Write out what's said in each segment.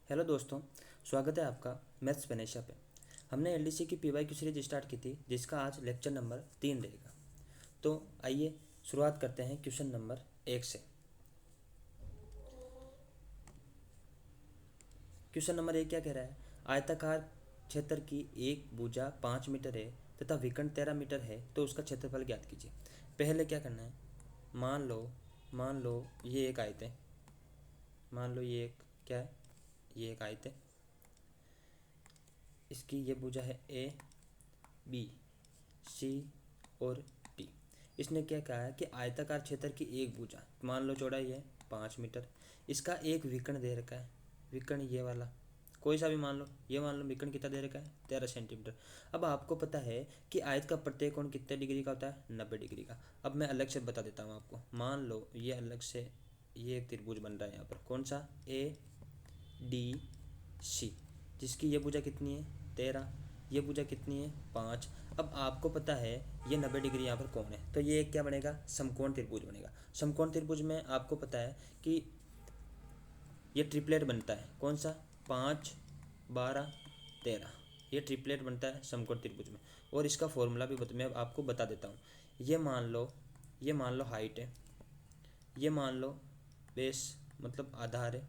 Hello दोस्तों, स्वागत है आपका मैथ्स वेनेशिया पे। हमने एलडीसी की पीवाईक्यू सीरीज स्टार्ट की थी, जिसका आज लेक्चर नंबर 3 रहेगा। तो आइए शुरुआत करते हैं क्वेश्चन नंबर 1 से। क्वेश्चन नंबर 1 क्या कह रहा है? आयताकार क्षेत्र की एक भुजा 5 मीटर है तथा विकर्ण 13 मीटर है, तो उसका क्षेत्रफल ज्ञात कीजिए। पहले क्या करना है, मान लो ये एक आयत है। मान लो ये एक क्या है, ये एक आयत है। इसकी ये भुजा है ए, बी, सी और डी। इसने क्या कहा है कि आयताकार क्षेत्र की एक भुजा, मान लो चौड़ाई है 5 मीटर। इसका एक विकर्ण दे रखा है, विकर्ण ये वाला कोई सा भी मान लो, ये मान लो विकर्ण कितना दे रखा है 13 सेंटीमीटर। अब आपको पता है कि आयत का प्रत्येक कोण कितने डिग्री का होता है, 90 डिग्री का। अब मैं अलग से बता देता हूँ आपको। मान लो ये अलग से ये एक त्रिभुज बन रहा है यहाँ पर, कौन सा, ए डी सी, जिसकी ये भुजा कितनी है 13, ये भुजा कितनी है 5। अब आपको पता है ये 90 डिग्री यहाँ पर कोण है, तो ये एक क्या बनेगा, समकोण त्रिभुज बनेगा। समकोण त्रिभुज में आपको पता है कि ये ट्रिपलेट बनता है, कौन सा, 5, 12, 13। ये ट्रिपलेट बनता है समकोण त्रिभुज में। और इसका फॉर्मूला भी मैं आपको बता देता हूँ। ये मान लो हाइट है, ये मान लो बेस मतलब आधार है,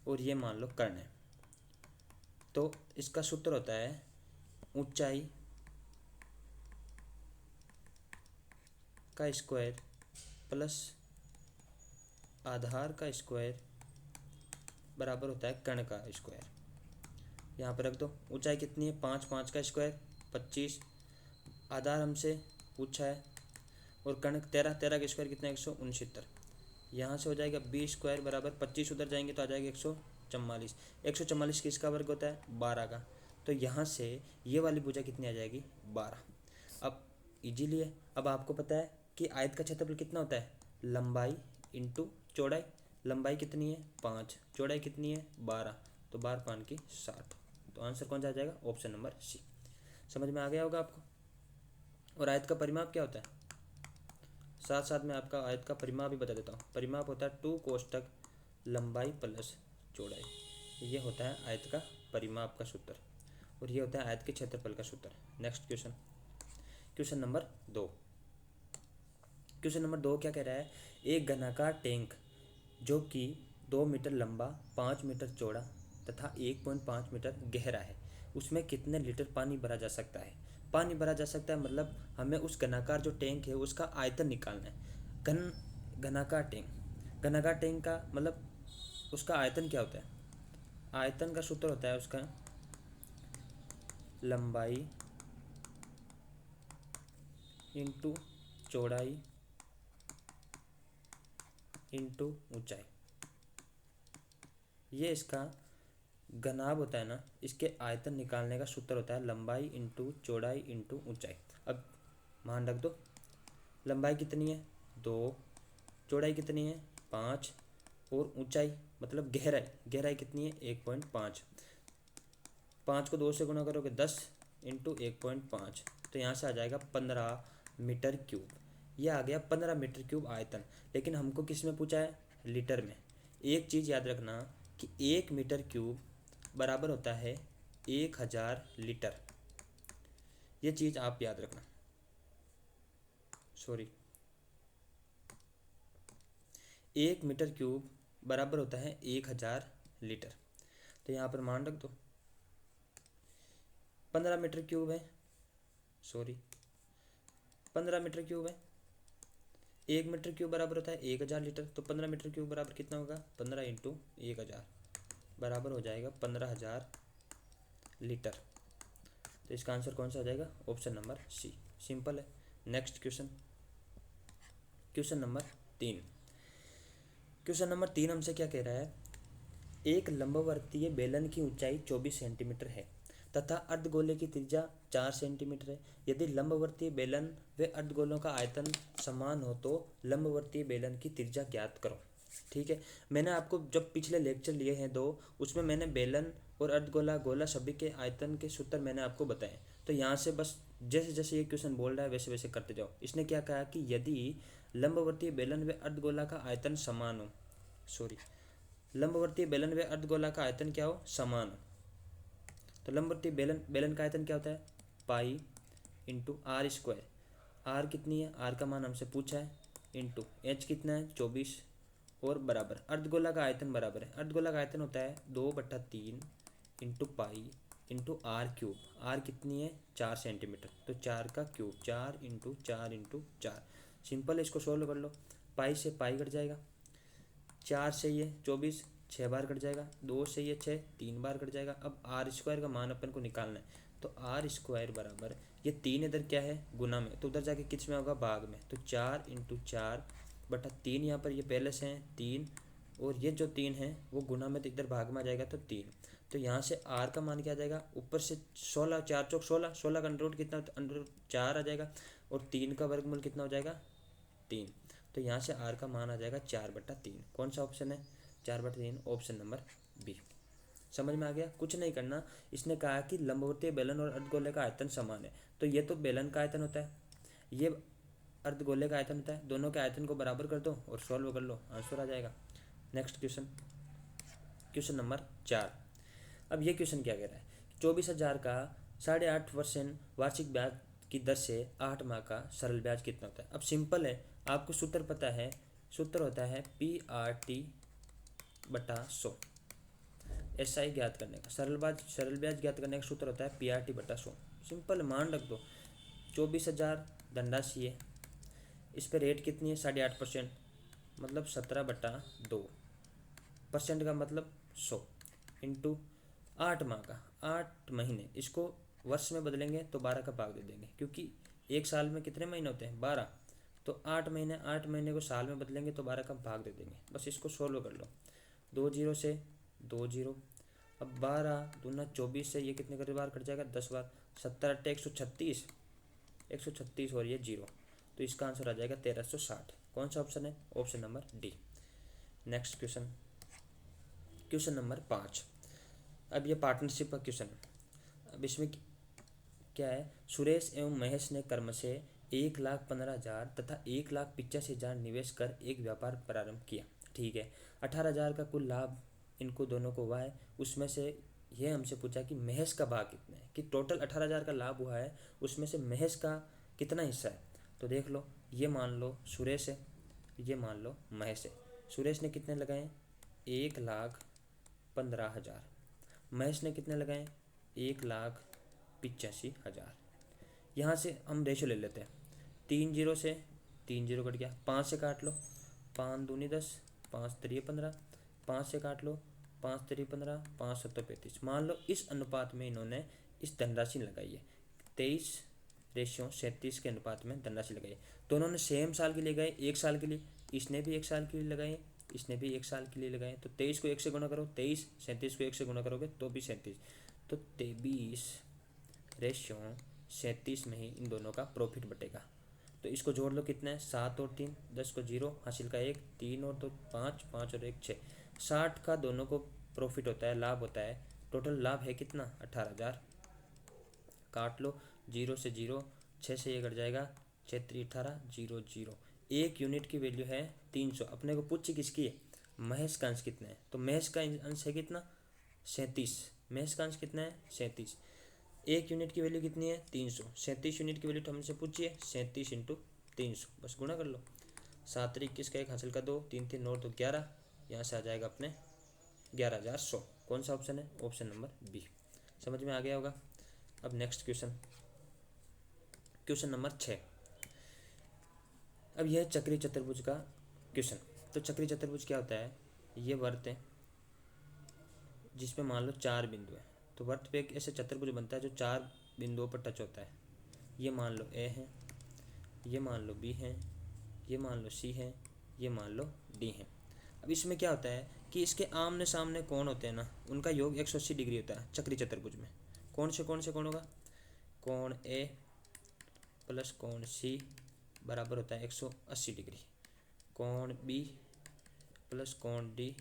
और ये मान लो कर्ण है। तो इसका सूत्र होता है ऊंचाई का स्क्वायर प्लस आधार का स्क्वायर बराबर होता है कर्ण का स्क्वायर। यहाँ पर रख दो। ऊंचाई कितनी है 5, 5 का स्क्वायर 25, आधार हमसे पूछा है, और कर्ण 13, 13 का स्क्वायर कितना है 169। यहाँ से हो जाएगा 20 स्क्वायर बराबर 25, उधर जाएंगे तो आ जाएगा 144। 144 किसका वर्ग होता है 12 का। तो यहाँ से ये वाली भुजा कितनी आ जाएगी 12। अब इजीली है। अब आपको पता है कि आयत का क्षेत्रफल कितना होता है, लंबाई इंटू चौड़ाई। लंबाई कितनी है 5, चौड़ाई कितनी है 12, तो 12 5 की 60। तो आंसर कौन सा आ जाएगा, ऑप्शन नंबर सी। समझ में आ गया होगा आपको। और आयत का परिमाप क्या होता है, साथ साथ में आपका आयत का परिमाप भी बता देता हूँ। परिमाप होता है 2 कोष्टक लंबाई प्लस चौड़ाई। ये होता है आयत का परिमाप का सूत्र, और ये होता है आयत के क्षेत्रफल का सूत्र। Next question, question number 2। Question number 2 क्या कह रहा है, एक घनाकार टैंक जो कि 2 मीटर लंबा, 5 मीटर चौड़ा तथा 1.5 मीटर गहरा है, उसमें कितने लीटर पानी भरा जा सकता है। पानी भरा जा सकता है मतलब हमें उस घनाकार जो टैंक है उसका आयतन निकालना है। घनाकार टैंक का मतलब उसका आयतन क्या होता है। आयतन का सूत्र होता है उसका लंबाई इंटू चौड़ाई इंटू ऊंचाई। ये इसका घनाभ होता है ना, इसके आयतन निकालने का सूत्र होता है लंबाई इंटू चौड़ाई इंटू ऊंचाई। अब मान रख दो, लंबाई कितनी है 2, चौड़ाई कितनी है 5, और ऊंचाई मतलब गहराई कितनी है 1.5। 5 को 2 से गुणा करोगे 10 इंटू 1.5, तो यहाँ से आ जाएगा 15 मीटर क्यूब। यह आ गया 15 मीटर क्यूब आयतन। लेकिन हमको किस में पूछा है, लीटर में। एक चीज़ याद रखना कि 1 मीटर क्यूब बराबर होता है 1000 लीटर। ये चीज़ आप याद रखना। सॉरी, 1 मीटर क्यूब बराबर होता है 1000 लीटर। तो यहाँ पर मान रख दो 15 मीटर क्यूब है, सॉरी 15 मीटर क्यूब है। 1 मीटर क्यूब बराबर होता है 1000 लीटर, तो 15 मीटर क्यूब बराबर कितना होगा, 15 इंटू 1000 बराबर हो जाएगा 15000 लीटर। तो इसका आंसर कौन सा हो जाएगा, ऑप्शन नंबर सी। सिंपल है। Next question, question number 3। Question number 3 हमसे क्या कह रहा है, एक लंबवर्तीय बेलन की ऊंचाई 24 सेंटीमीटर है तथा अर्धगोले की त्रिज्या 4 सेंटीमीटर है। यदि लंबवर्तीय बेलन व अर्धगोलों का आयतन समान हो तो लंबवर्तीय बेलन की त्रिज्या ज्ञात करो। ठीक है, मैंने आपको जब पिछले लेक्चर लिए हैं 2, उसमें मैंने बेलन और अर्धगोला गोला सभी के आयतन के सूत्र मैंने आपको बताए। तो यहाँ से बस जैसे जैसे ये क्वेश्चन बोल रहा है वैसे वैसे करते जाओ। इसने क्या कहा कि यदि लंबवर्तीय बेलन व अर्धगोला का आयतन समान हो, सॉरी लंबवर्तीय बेलन व अर्धगोला का आयतन क्या हो, समान हो। तो लंबवर्तीय बेलन का आयतन क्या होता है, pi into r square. R कितनी है, आर का मान हमसे पूछा है, इंटू एच कितना है 24 और बराबर अर्धगोला का आयतन बराबर है, अर्धगोला का आयतन होता है 2/3 into pi into r cube. R कितनी है 4 सेंटीमीटर, तो 4 का क्यूब, 4 इंटू 4 इंटू 4। सिंपल है, इसको सोल्व कर लो। पाई से पाई कट जाएगा, 4 से ये 24 6 बार कट जाएगा, 2 से ये 6 3 बार कट जाएगा। अब आर स्क्वायर का मान अपन को निकालना है, तो आर स्क्वायर बराबर ये 3 इधर क्या है गुना में, तो उधर जाके किस में होगा, भाग में। तो 4 इंटू 4/3, यहाँ पर ये पहले से हैं 3 और ये जो 3 है वो गुना में, तो इधर भाग में आ जाएगा तो 3। तो यहाँ से आर का मान क्या आ जाएगा, ऊपर से 16, 4 चौक 16, 16 का अंडर कितना, अंडर 4 आ जाएगा और 3 का वर्गमूल कितना हो जाएगा 3। तो यहाँ से आर का मान आ जाएगा 4/3। कौन सा ऑप्शन है, 4/3, ऑप्शन नंबर बी। समझ में आ गया, कुछ नहीं करना। इसने कहा कि लंबवर्तीय बेलन और अर्धगोले का आयतन समान है, तो ये तो बेलन का आयतन होता है, ये अर्धगोले का आयतन होता है, दोनों के आयतन को बराबर कर दो और सॉल्व कर लो, आंसर आ जाएगा। Next question, question number 4। अब ये क्वेश्चन क्या कह रहा है, 24,000 का 8.5% वार्षिक ब्याज की दर से 8 माह का सरल ब्याज कितना होता है। अब सिंपल है, आपको सूत्र पता है, सूत्र होता है PRT/100। SI ज्ञात करने का, सरल ब्याज ज्ञात करने का सूत्र होता है PRT/100। सिंपल, मान रख दो 24,000 धनराशि है, इस पर रेट कितनी है 8.5%, मतलब 17/2, परसेंट का मतलब 100 इंटू 8 माह का, 8 महीने, इसको वर्ष में बदलेंगे तो 12 का भाग दे देंगे, क्योंकि एक साल में कितने महीने होते हैं 12, तो 8 महीने, 8 महीने को साल में बदलेंगे तो 12 का भाग दे देंगे। बस इसको सोल्व कर लो, 2 जीरो से 2 जीरो, अब 12 दूना 24 से ये कितने बार कट जाएगा 10 बार, 70 136, 136 और ये जीरो, तो इसका आंसर आ जाएगा 1360। कौन सा ऑप्शन है, option number D. Next question, question number 5। अब ये पार्टनरशिप का क्वेश्चन है। अब इसमें क्या है, सुरेश एवं महेश ने क्रम से 1,15,000 तथा 1,85,000 निवेश कर एक व्यापार प्रारंभ किया, ठीक है। 18,000 का कुल लाभ इनको दोनों को हुआ है, उसमें से ये हमसे पूछा कि महेश का भाग कितना है, कि टोटल 18,000 का लाभ हुआ है, उसमें से महेश का कितना हिस्सा है। तो देख लो, ये मान लो सुरेश है, ये मान लो महेश है। सुरेश ने कितने लगाए 1,15,000, महेश ने कितने लगाए 1,85,000। यहाँ से हम रेशो ले लेते हैं, 3 जीरो से 3 जीरो कट गया, 5 से काट लो, 5 दूनी 10, 5 3 15, 5 से काट लो, 5 3 15, 5 7 35। मान लो इस अनुपात में इन्होंने इस धनराशि लगाई है, 23:37 के अनुपात में धनराशि लगाई है। दोनों ने सेम साल के लिए लगाए, एक साल के लिए, इसने भी एक साल के लिए लगाए, इसने भी एक साल के लिए लगाए। तो 23 को 1 से गुणा करो 23, 37 को 1 से गुणा करोगे तो भी 37, तो 23:37 में ही इन दोनों का प्रॉफिट बटेगा। तो इसको जोड़ लो, कितना है 7 और 3 10 को 0, हासिल का 1, 3 और 2 5, 5 और 1 6, 60 का दोनों को प्रॉफिट होता है, लाभ होता है। टोटल लाभ है कितना 18,000, काट लो, 0 से 0, 6 से ये कट जाएगा, 6 3 18 0 0। एक यूनिट की वैल्यू है 300। अपने को पूछी किसकी है, महेश का अंश कितना है, तो महेश का अंश है कितना 37, महेश का अंश कितना है 37। एक यूनिट की वैल्यू कितनी है 300, 37 यूनिट की वैल्यू तो हमसे पूछिए 37 इंटू 300, बस गुणा कर लो, 7 3 21 का 1 हासिल का 2, 3 3 9 2 11, यहाँ से आ जाएगा अपने 11,100। कौन सा ऑप्शन है, ऑप्शन नंबर बी। समझ में आ गया होगा। अब नेक्स्ट क्वेश्चन, क्वेश्चन नंबर 6। अब यह चक्रीय चतुर्भुज का क्वेश्चन। तो चक्रीय चतुर्भुज क्या होता है, ये वर्त है जिसमें मान लो 4 बिंदु है, तो वर्त पे एक ऐसे चतुर्भुज बनता है जो 4 बिंदुओं पर टच होता है। ये मान लो ए है, ये मान लो बी है, ये मान लो सी है, ये मान लो डी है। अब इसमें क्या होता है कि इसके आमने सामने कोण होते हैं ना, उनका योग 180 डिग्री होता है चक्रीय चतुर्भुज में। कौन से कोण होगा, कोण ए प्लस कोण सी बराबर होता है 180 डिग्री, कोण बी प्लस कोण डी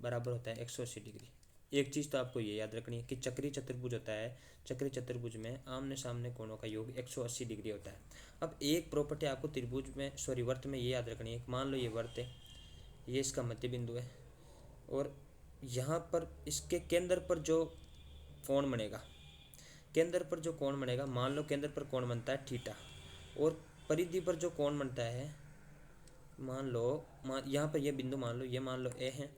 बराबर होता है 180 डिग्री। एक चीज़ तो आपको ये याद रखनी है कि चक्रीय चतुर्भुज होता है, चक्रीय चतुर्भुज में आमने सामने कोणों का योग 180 डिग्री होता है। अब एक प्रॉपर्टी आपको त्रिभुज में वर्त में ये याद रखनी है, मान लो ये वर्त है, ये इसका मध्य बिंदु है, और यहाँ पर इसके केंद्र पर जो कोण बनेगा, केंद्र पर जो कोण बनेगा, मान लो केंद्र पर कोण बनता है थीटा, और परिधि पर जो कोण बनता है, मान लो यहाँ पर ये बिंदु मान लो, ये मान लो ए है,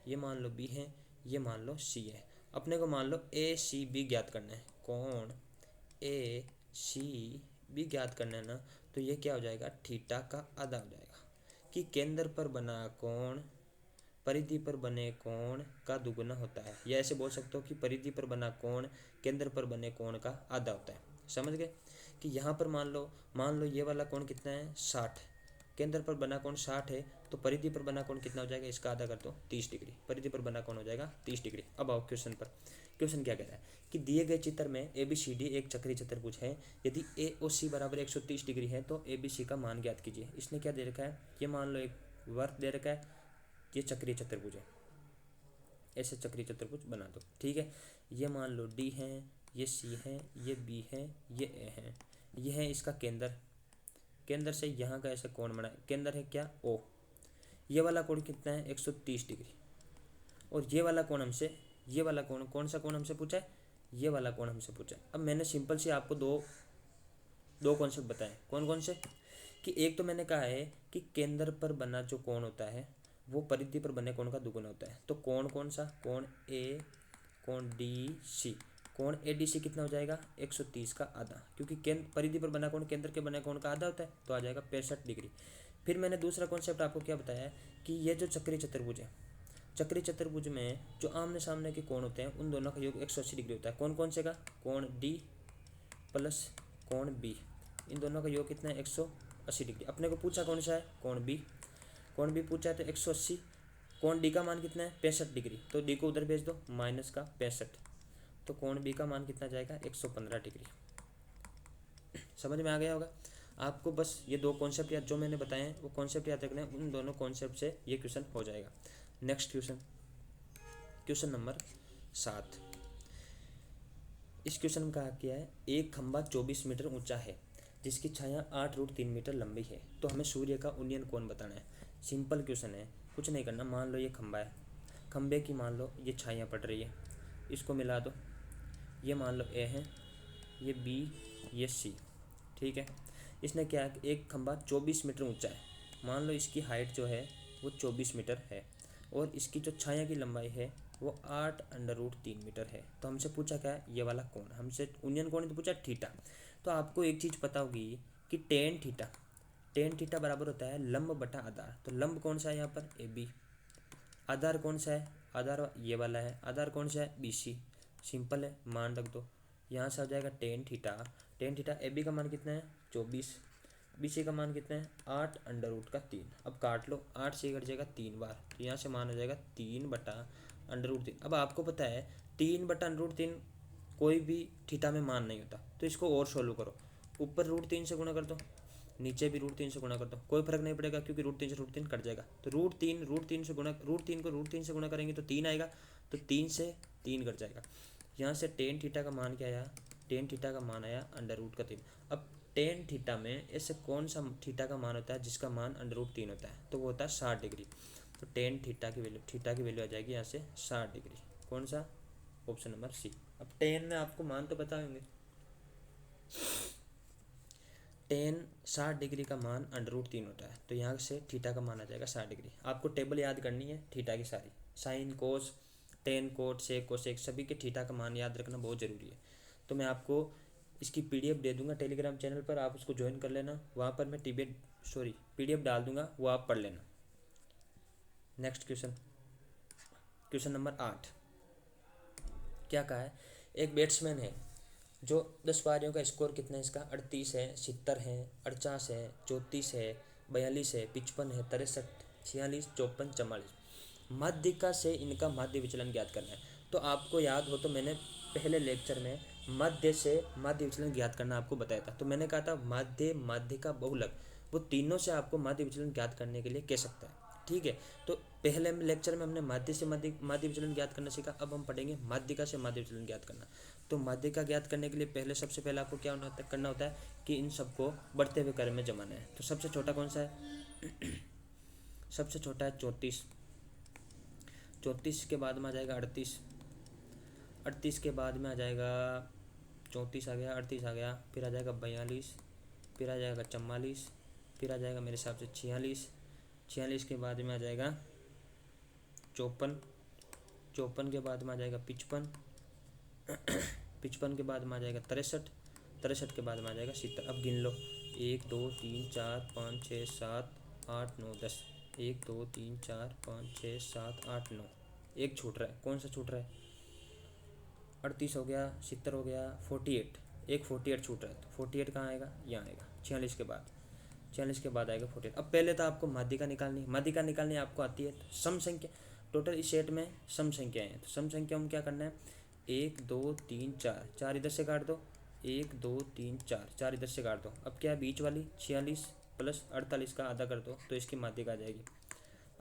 ये मान लो बी है, ये मान लो सी है। अपने को मान लो ए सी बी ज्ञात करना है, कोण ए सी बी ज्ञात करना है ना, तो ये क्या हो जाएगा, थीटा का आधा हो जाएगा, कि केंद्र पर बना कोण परिधि पर बने कोण का दुगुना होता है। या ऐसे बोल सकते हो कि परिधि पर बना कोण केंद्र पर बने कोण का आधा होता है। समझ गए कि यहाँ पर मान लो ये वाला कोण कितना है, 60, केंद्र पर बना कोण 60 है, तो परिधि पर बना कोण कितना हो जाएगा, इसका आधा कर दो 30 डिग्री, परिधि पर बना कोण हो जाएगा 30 डिग्री। अब आओ क्वेश्चन पर। क्वेश्चन क्या कह रहा है कि दिए गए चित्र में ए बी सी डी एक चक्रीय चतुर्भुज है, यदि ए और सी बराबर 130 डिग्री है तो ए बी सी का मान ज्ञात कीजिए। इसने क्या दे रखा है, ये मान लो एक वर्ग दे रखा है, ये चक्रीय चतुर्भुज है, ऐसे चक्रीय चतुर्भुज बना दो। ठीक है, ये मान लो डी है, ये सी है, ये बी है, ये ए है, ये है इसका केंद्र, केंद्र से यहाँ का ऐसे कोण बना है, केंद्र है क्या ओ, ये वाला कोण कितना है 130 डिग्री, और ये वाला कोण हमसे, ये वाला कोण कौन सा कोण हमसे पूछा है, ये वाला कोण हमसे पूछा है। अब मैंने सिंपल से आपको दो कॉन्सेप्ट बताए, कौन कौन से, कि एक तो मैंने कहा है कि केंद्र पर बना जो कोण होता है वो परिधि पर बने कोण का दुगुना होता है। तो कोण कौन सा, कोण ए, कोण डी सी, कोण ए डी सी कितना हो जाएगा 130 का आधा, क्योंकि केंद्र परिधि पर बना कोण केंद्र के बने कोण का आधा होता है, तो आ जाएगा 65 डिग्री। फिर मैंने दूसरा कॉन्सेप्ट आपको क्या बताया है कि ये जो चक्रीय चतुर्भुज है, चक्रीय चतुर्भुज में जो आमने सामने के कोण होते हैं उन दोनों का योग 180 डिग्री होता है। कौन कौन से का, कोण डी प्लस कोण बी, इन दोनों का योग कितना है 180 डिग्री। अपने को पूछा कौन सा है, कोण बी, कोण बी पूछा है तो 180, कोण डी का मान कितना है 65 डिग्री, तो डी को उधर भेज दो माइनस का 65, तो कोण बी का मान कितना जाएगा 115 डिग्री। समझ में आ गया होगा आपको। बस ये दो कॉन्सेप्ट या जो मैंने बताए हैं वो कॉन्सेप्ट याद रखना है, उन दोनों कॉन्सेप्ट से ये क्वेश्चन हो जाएगा। Next question, question number 7। इस क्वेश्चन में कहा गया है एक खंभा 24 मीटर ऊंचा है जिसकी छाया 8√3 मीटर लंबी है, तो हमें सूर्य का उन्नयन कोण बताना है। सिंपल क्वेश्चन है, कुछ नहीं करना। मान लो ये खंभा है, खंभे की मान लो ये छाया पड़ रही है, इसको मिला दो, ये मान लो ए है, ये बी, ये सी। ठीक है, इसने क्या है, एक खंभा 24 मीटर ऊंचा है, मान लो इसकी हाइट जो है वो 24 मीटर है, और इसकी जो छाया की लंबाई है वो 8√3 मीटर है। तो हमसे पूछा क्या है, ये वाला कोण, हमसे उन्नयन कोण तो पूछा थीटा। तो आपको एक चीज़ पता होगी कि टेन थीटा बराबर होता है लंब बटा आधार। तो लंब कौन सा है यहाँ पर, ए बी, आधार कौन सा है, आधार ये वाला है, आधार कौन सा है, बी सी। सिंपल है, मान रख दो, यहाँ से आ जाएगा टेन थीटा ए बी का मान कितना है 24, बी सी का मान कितना है 8√3। अब काट लो, 8 से कट जाएगा 3 बार, तो यहाँ से मान हो जाएगा 3/√3। अब आपको पता है 3/√3 कोई भी थीटा में मान नहीं होता, तो इसको और सोल्व करो, ऊपर √3 से गुणा कर दो, नीचे भी √3 से गुणा कर दो, कोई फर्क नहीं पड़ेगा क्योंकि √3 से √3 कट जाएगा। तो √3 से गुणा, √3 को √3 से गुणा करेंगे तो 3 आएगा, तो 3 से 3 कट जाएगा। यहाँ से टेन थीटा का मान क्या आया, टेन थीटा का मान आया √3। अब टेन थीटा में ऐसे कौन सा थीटा का मान होता है जिसका मान √3 होता है, तो वो होता है 60 डिग्री। तो टेन थीटा की वैल्यू आ जाएगी यहाँ से 60 डिग्री। कौन सा, ऑप्शन नंबर सी। अब टेन में आपको मान तो पता होंगे, टेन 60 डिग्री का मान √3 होता है, तो यहाँ से थीटा का मान आ जाएगा 60 डिग्री। आपको टेबल याद करनी है थीटा की सारी, sine cos tan cot sec cosec सभी के थीटा का मान याद रखना बहुत ज़रूरी है। तो मैं आपको इसकी पीडीएफ दे दूंगा टेलीग्राम चैनल पर, आप उसको ज्वाइन कर लेना, वहाँ पर मैं पीडीएफ डाल दूंगा, वो आप पढ़ लेना। Next question, question number 8। क्या कहा है, एक बैट्समैन है जो 10 पारियों का स्कोर कितना है इसका, 38 है, 70 है, 48 है, 34 है, 42 है, 55 है, 63, 46, 54, 44। माध्यिका से इनका माध्य विचलन ज्ञात करना है। तो आपको याद हो तो मैंने पहले लेक्चर में मध्य से माध्य विचलन ज्ञात करना आपको बताया था। तो मैंने कहा था माध्यिका बहुलक, वो तीनों से आपको माध्य विचलन ज्ञात करने के लिए कह सकता है। ठीक है, तो पहले लेक्चर में हमने माध्य से माध्य विचलन ज्ञात करना सीखा, अब हम पढ़ेंगे माध्यिका से माध्य विचलन ज्ञात करना। तो माध्यिका ज्ञात करने के लिए सबसे पहले आपको क्या करना होता है कि इन सबको बढ़ते हुए क्रम में जमाना है। तो सबसे छोटा कौन सा है, सबसे छोटा है 34 34 के बाद में आ जाएगा 38, 38 के बाद में आ जाएगा 34 आ गया, 38 आ गया, फिर आ जाएगा 42, फिर आ जाएगा 44, फिर आ जाएगा मेरे हिसाब से 46, 46 के बाद में आ जाएगा 54, 54 के बाद में आ जाएगा 55, 55 के बाद में आ जाएगा 63, 63 के बाद में आ जाएगा 70। अब गिन लो, 1 2 3 4 5 6 7 8 9 10, 1 2 3 4 5 6 7 8 9, एक छूट रहा है, कौन सा छूट रहा है? 38 हो गया, 70 हो गया, 48, एक 48 छूट रहा है, तो 48 कहाँ आएगा? यहाँ आएगा 46 के बाद, 46 के बाद आएगा 48। अब पहले तो आपको माध्यिका निकालनी, माध्यिका निकालनी आपको आती है, तो सम संख्या, टोटल इस सेट में सम संख्याएं हैं, तो सम संख्या में क्या करना है? 1 2 3 4, 4 इधर से काट दो, 1 2 3 4, 4 इधर से काट दो। अब क्या है बीच वाली 46 प्लस 48 का आधा कर दो, तो इसकी माध्यिका आ जाएगी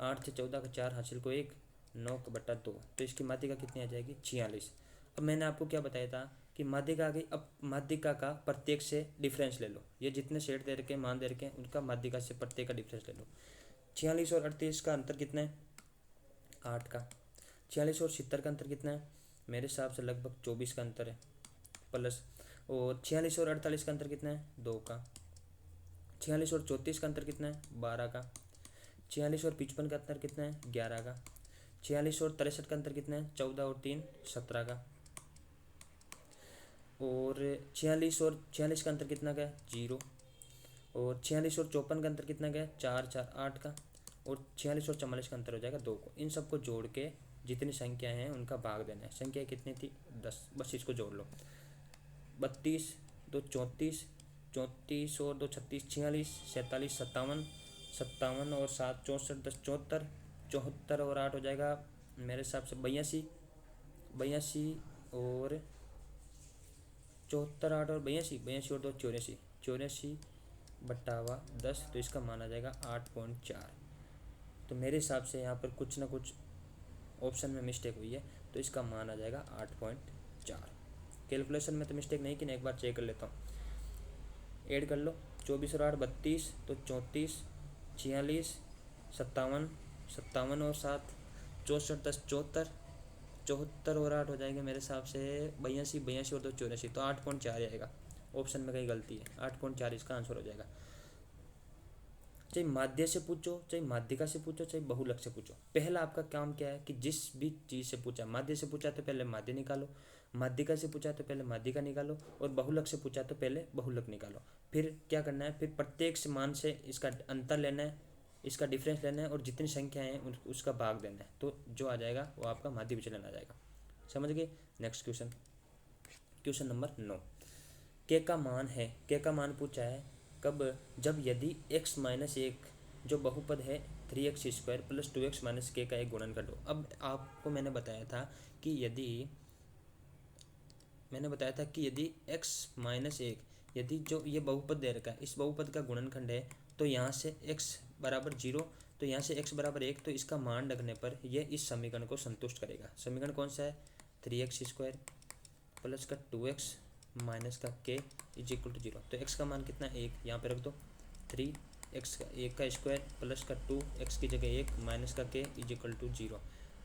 8 से 14 का 4 हासिल को 1, 9/2, तो इसकी माध्यिका कितनी आ जाएगी? 46। अब मैंने आपको क्या बताया था कि माध्यिका आ गई। अब माध्यिका का प्रत्येक से डिफरेंस ले लो, ये जितने सेट दे रखे मान दे रखे उनका माध्यिका से प्रत्येक का डिफरेंस ले लो। 46 और 38 का अंतर कितना है? 8 का। 46 और 70 का अंतर कितना है? मेरे हिसाब से लगभग 24 का अंतर है, प्लस और 46 और 48 का अंतर कितना है? 2 का। 46 और 34 का अंतर कितना है? 12 का। 46 और 55 का अंतर कितना है? 11 का। 46 और 63 का अंतर कितना है? 14 और 3 17 का। और 46 और 46 का अंतर कितना का है? 0। और 46 और 54 का अंतर कितना का है? 4 4 8 का। और 46 और 44 का अंतर हो जाएगा 2 को। इन सबको जोड़ के जितनी संख्याएं हैं उनका भाग देना है। संख्या कितनी थी? 10, बस इसको जोड़ लो। 32 2 34, 34 और 2 36, 46, 47 57, 57 और 7 64, 10 74, 74 और 8 हो जाएगा मेरे हिसाब से 82, 82 और 74 8 और 82, 82 और 2 84, 84/10, तो इसका मान आ जाएगा 8.4। तो मेरे हिसाब से यहाँ पर कुछ ना कुछ ऑप्शन में मिस्टेक हुई है, तो इसका मान आ जाएगा 8.4। कैलकुलेशन में तो मिस्टेक नहीं की ना, एक बार चेक कर लेता हूँ। ऐड कर लो, 24 और 8 32, तो 34, 46, 57, 57 और 7 64, 10 74, 74 और 8 हो जाएंगे मेरे हिसाब से 82, 82 और 2 84, तो 8.4 आएगा। ऑप्शन में कहीं गलती है, 8.4 इसका आंसर हो जाएगा। चाहे माध्य से पूछो, चाहे माध्यिका से पूछो, चाहे बहुलक से पूछो, पहला आपका काम क्या है कि जिस भी चीज़ से पूछा, माध्य से पूछा तो पहले माध्य निकालो, माध्यिका से पूछा तो पहले माध्यिका निकालो, और बहुलक से पूछा तो पहले बहुलक निकालो। फिर क्या करना है? फिर प्रत्येक मान से इसका अंतर लेना है, इसका डिफरेंस लेना है, और जितनी संख्या है उसका भाग देना है, तो जो आ जाएगा वो आपका माध्य विचलन आ जाएगा। समझ गए? Next question, question number 9। के का मान है, के का मान पूछा है कब? जब यदि x माइनस 1 जो बहुपद है 3x² plus 2x minus k का एक गुणनखंड हो। अब आपको मैंने बताया था कि यदि x माइनस 1, यदि जो ये बहुपद दे रखा है इस बहुपद का गुणनखंड है, तो यहाँ से x बराबर 0, तो यहाँ से x बराबर 1, तो इसका मान रखने पर यह इस समीकरण को संतुष्ट करेगा। समीकरण कौन सा है? 3x² प्लस का 2x माइनस का k इज इक्वल टू 0। तो x का मान कितना है? 1, यहाँ पे रख दो। 3x का 1 का स्क्वायर प्लस का 2x की जगह 1 माइनस का k इज इक्वल टू 0।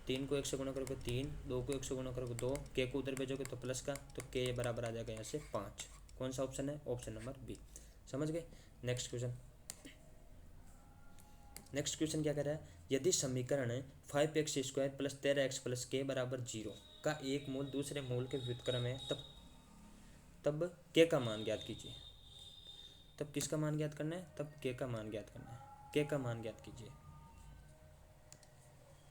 3 को 1 से गुणा करोगे 3, 2 को 1 से गुणा करोगे 2, k को उधर भेजोगे तो प्लस का, तो k बराबर आ जाएगा यहाँ से 5। कौन सा ऑप्शन है? Option number B. समझ गए? नेक्स्ट क्वेश्चन, नेक्स्ट क्वेश्चन क्या कह रहा है? यदि समीकरण 5x² plus 13x plus k बराबर 0 का एक मूल दूसरे मूल के व्युत्क्रम है, तब k का मान ज्ञात कीजिए। तब किसका मान ज्ञात करना है? तब k का मान ज्ञात करना है। k का मान ज्ञात कीजिए।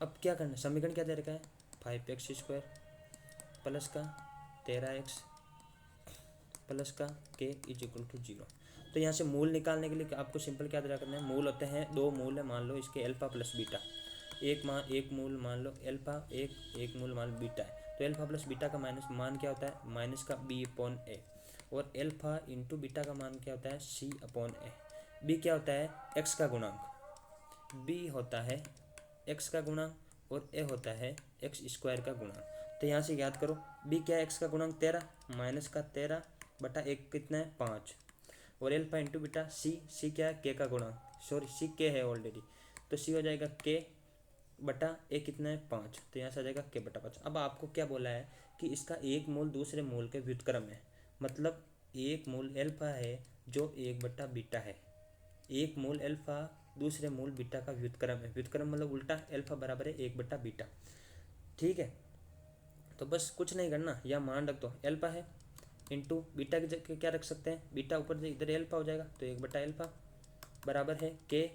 अब क्या करना है? समीकरण क्या दे रखा है? 5x² प्लस का 13x प्लस का k इज इक्वल टू 0। तो यहाँ से मूल निकालने के लिए आपको सिंपल क्या दे करना है? मूल होते हैं, दो मूल है, मान लो इसके अल्फा प्लस बीटा। एक मूल मान लो अल्फा, एक मूल मान लो बीटा है, तो अल्फा प्लस बीटा का माइनस मान क्या होता है? माइनस का b/a। और अल्फा इंटू बीटा का मान क्या होता है? c/a। b क्या होता है? x का गुणांक। b होता है x का गुणांक और a होता है x² का गुणांक। तो यहाँ से याद करो, b क्या है? x का गुणांक 13 माइनस का 13/1 कितना है? 5। और अल्फा इंटू बीटा c क्या है? k का गुणांक, सॉरी c k है ऑलरेडी, तो c हो जाएगा k बटा ए कितना है 5, तो यहाँ से आ जाएगा के बटा 5। अब आपको क्या बोला है कि इसका एक मूल दूसरे मूल के व्युत्क्रम है, मतलब एक मूल एल्फा है जो 1 बटा बीटा है, एक मूल एल्फा दूसरे मूल बीटा का व्युत्क्रम है, व्युत्क्रम मतलब उल्टा, एल्फा बराबर है 1 बटा बीटा। ठीक है, तो बस कुछ नहीं करना, या मान रख दो एल्फा है इंटू बीटा की जगह क्या रख सकते हैं, बीटा ऊपर से इधर एल्फा हो जाएगा, तो 1 बटा एल्फा बराबर है के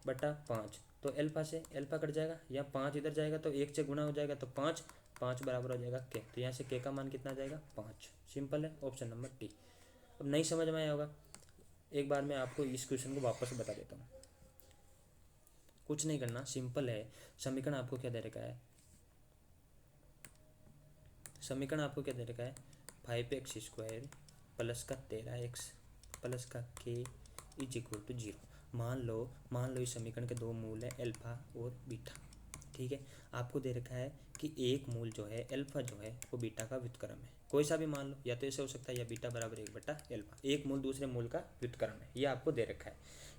बटा 5। तो एल्फा से एल्फा कट जाएगा, या 5 इधर जाएगा तो 1 से गुणा हो जाएगा, तो 5, 5 बराबर हो जाएगा के, तो यहाँ से के का मान कितना आ जाएगा 5। सिंपल है, ऑप्शन नंबर डी। अब नहीं समझ में आया होगा, एक बार मैं आपको इस क्वेश्चन को वापस बता देता हूँ। कुछ नहीं करना, सिंपल है। समीकरण आपको क्या दे रखा है, समीकरण आपको क्या दे रखा है, 5x² प्लस का 13x प्लस का k इज इक्वल टू 0। मान लो इस समीकरण के दो मूल है एल्फा और बीटा। ठीक है, आपको दे रखा है कि एक मूल जो है एल्फा जो है वो बीटा का व्युत्क्रम है, कोई सा भी मान लो, या तो ऐसे हो सकता है या बीटा बराबर 1/एल्फा, एक मूल दूसरे मूल का व्युत्क्रम है, ये आपको दे रखा है।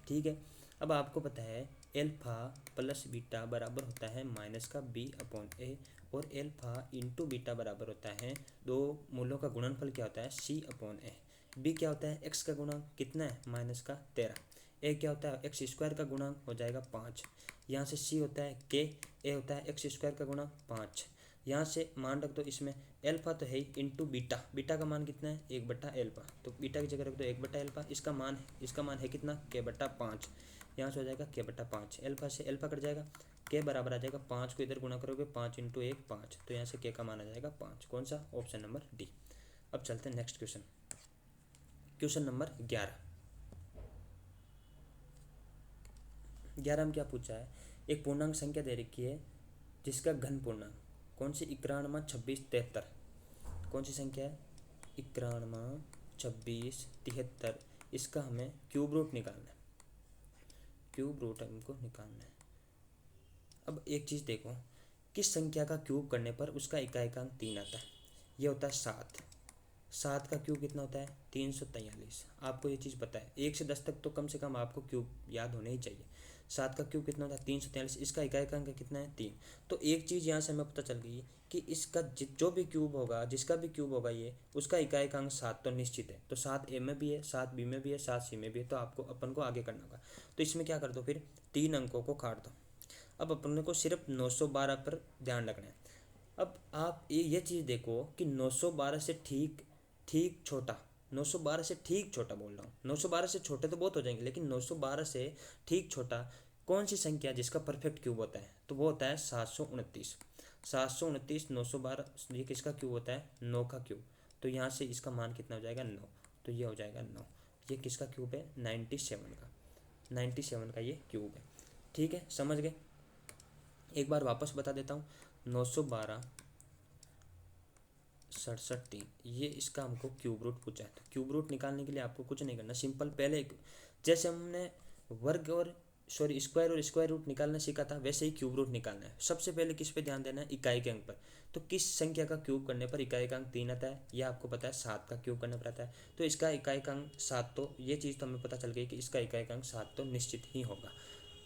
ठीक है, अब आपको पता है एल्फा प्लस बीटा बराबर होता है माइनस का b/a, और एल्फा इंटू बीटा बराबर होता है दो मूलों का गुणनफल क्या होता है c/a। b क्या होता है x का गुणांक कितना है माइनस का 13, a क्या होता है x² का गुणांक हो जाएगा 5, यहाँ से c होता है k, a होता है x² का गुणांक 5। यहाँ से मान रख दो, इसमें एल्फा तो है ही इंटू बीटा, बीटा का मान कितना है 1/एल्फा, तो बीटा की जगह रख दो 1/एल्फा, इसका मान है कितना के बटा 5, यहाँ से हो जाएगा के बटा 5, एल्फा से एल्फा कट जाएगा, के बराबर आ जाएगा 5 को इधर गुणा करोगे 5 इंटू 1 5, तो यहाँ से के का मान आ जाएगा 5। कौन सा, ऑप्शन नंबर डी। अब चलते हैं नेक्स्ट क्वेश्चन, क्वेश्चन नंबर 11 में क्या पूछा है, एक पूर्णांक संख्या दे रखी है जिसका घन पूर्णांक कौन सी 91 26 73, कौन सी संख्या है 91 26 73, इसका हमें क्यूब रूट निकालना है, क्यूब रूट हमको निकालना है। अब एक चीज़ देखो, किस संख्या का क्यूब करने पर उसका इकाइकांक 3 आता है, ये होता है 7, 7 का क्यूब कितना होता है 343। आपको ये चीज़ पता है, 1 से 10 तक तो कम से कम आपको क्यूब याद होने ही चाहिए। 7 का क्यूब कितना होता है 343, इसका इकाइकांक कितना है 3। तो एक चीज़ यहाँ से हमें पता चल गई कि इसका जो भी क्यूब होगा, जिसका भी क्यूब होगा ये, उसका इकाइकांक 7 तो निश्चित है, तो 7 ए में भी है, 7 बी में भी है, 7 सी में भी है, तो आपको अपन को आगे करना होगा। तो इसमें क्या कर दो, फिर 3 अंकों को काट दो। अब अपन को सिर्फ 912 पर ध्यान रखना है। अब आप ये चीज़ देखो कि 912 से ठीक ठीक छोटा, 912 से ठीक छोटा बोल रहा हूँ, 912 से छोटे तो बहुत हो जाएंगे, लेकिन 912 से ठीक छोटा कौन सी संख्या जिसका परफेक्ट क्यूब होता है, तो वो होता है 729। 729 912 ये किसका क्यूब होता है 9 का क्यूब, तो यहाँ से इसका मान कितना हो जाएगा 9, तो ये हो जाएगा 9। ये किसका क्यूब है 97 का, 97 का ये क्यूब है। ठीक है, समझ गए। एक बार वापस बता देता हूँ, 912 67 3, ये इसका हमको क्यूब रूट पूछा है। तो क्यूब रूट निकालने के लिए आपको कुछ नहीं करना, सिंपल पहले जैसे हमने वर्ग और स्क्वायर और स्क्वायर रूट निकालना सीखा था, वैसे ही क्यूब रूट निकालना है। सबसे पहले किस पे ध्यान देना है, इकाई के अंक पर। तो किस संख्या का क्यूब करने पर इकाई का अंक 3 आता है, यह आपको पता है 7 का क्यूब करने पर आता है, तो इसका इकाई का अंक 7, तो ये चीज़ तो हमें पता चल गई कि इसका इकाई का अंक 7 तो निश्चित ही होगा।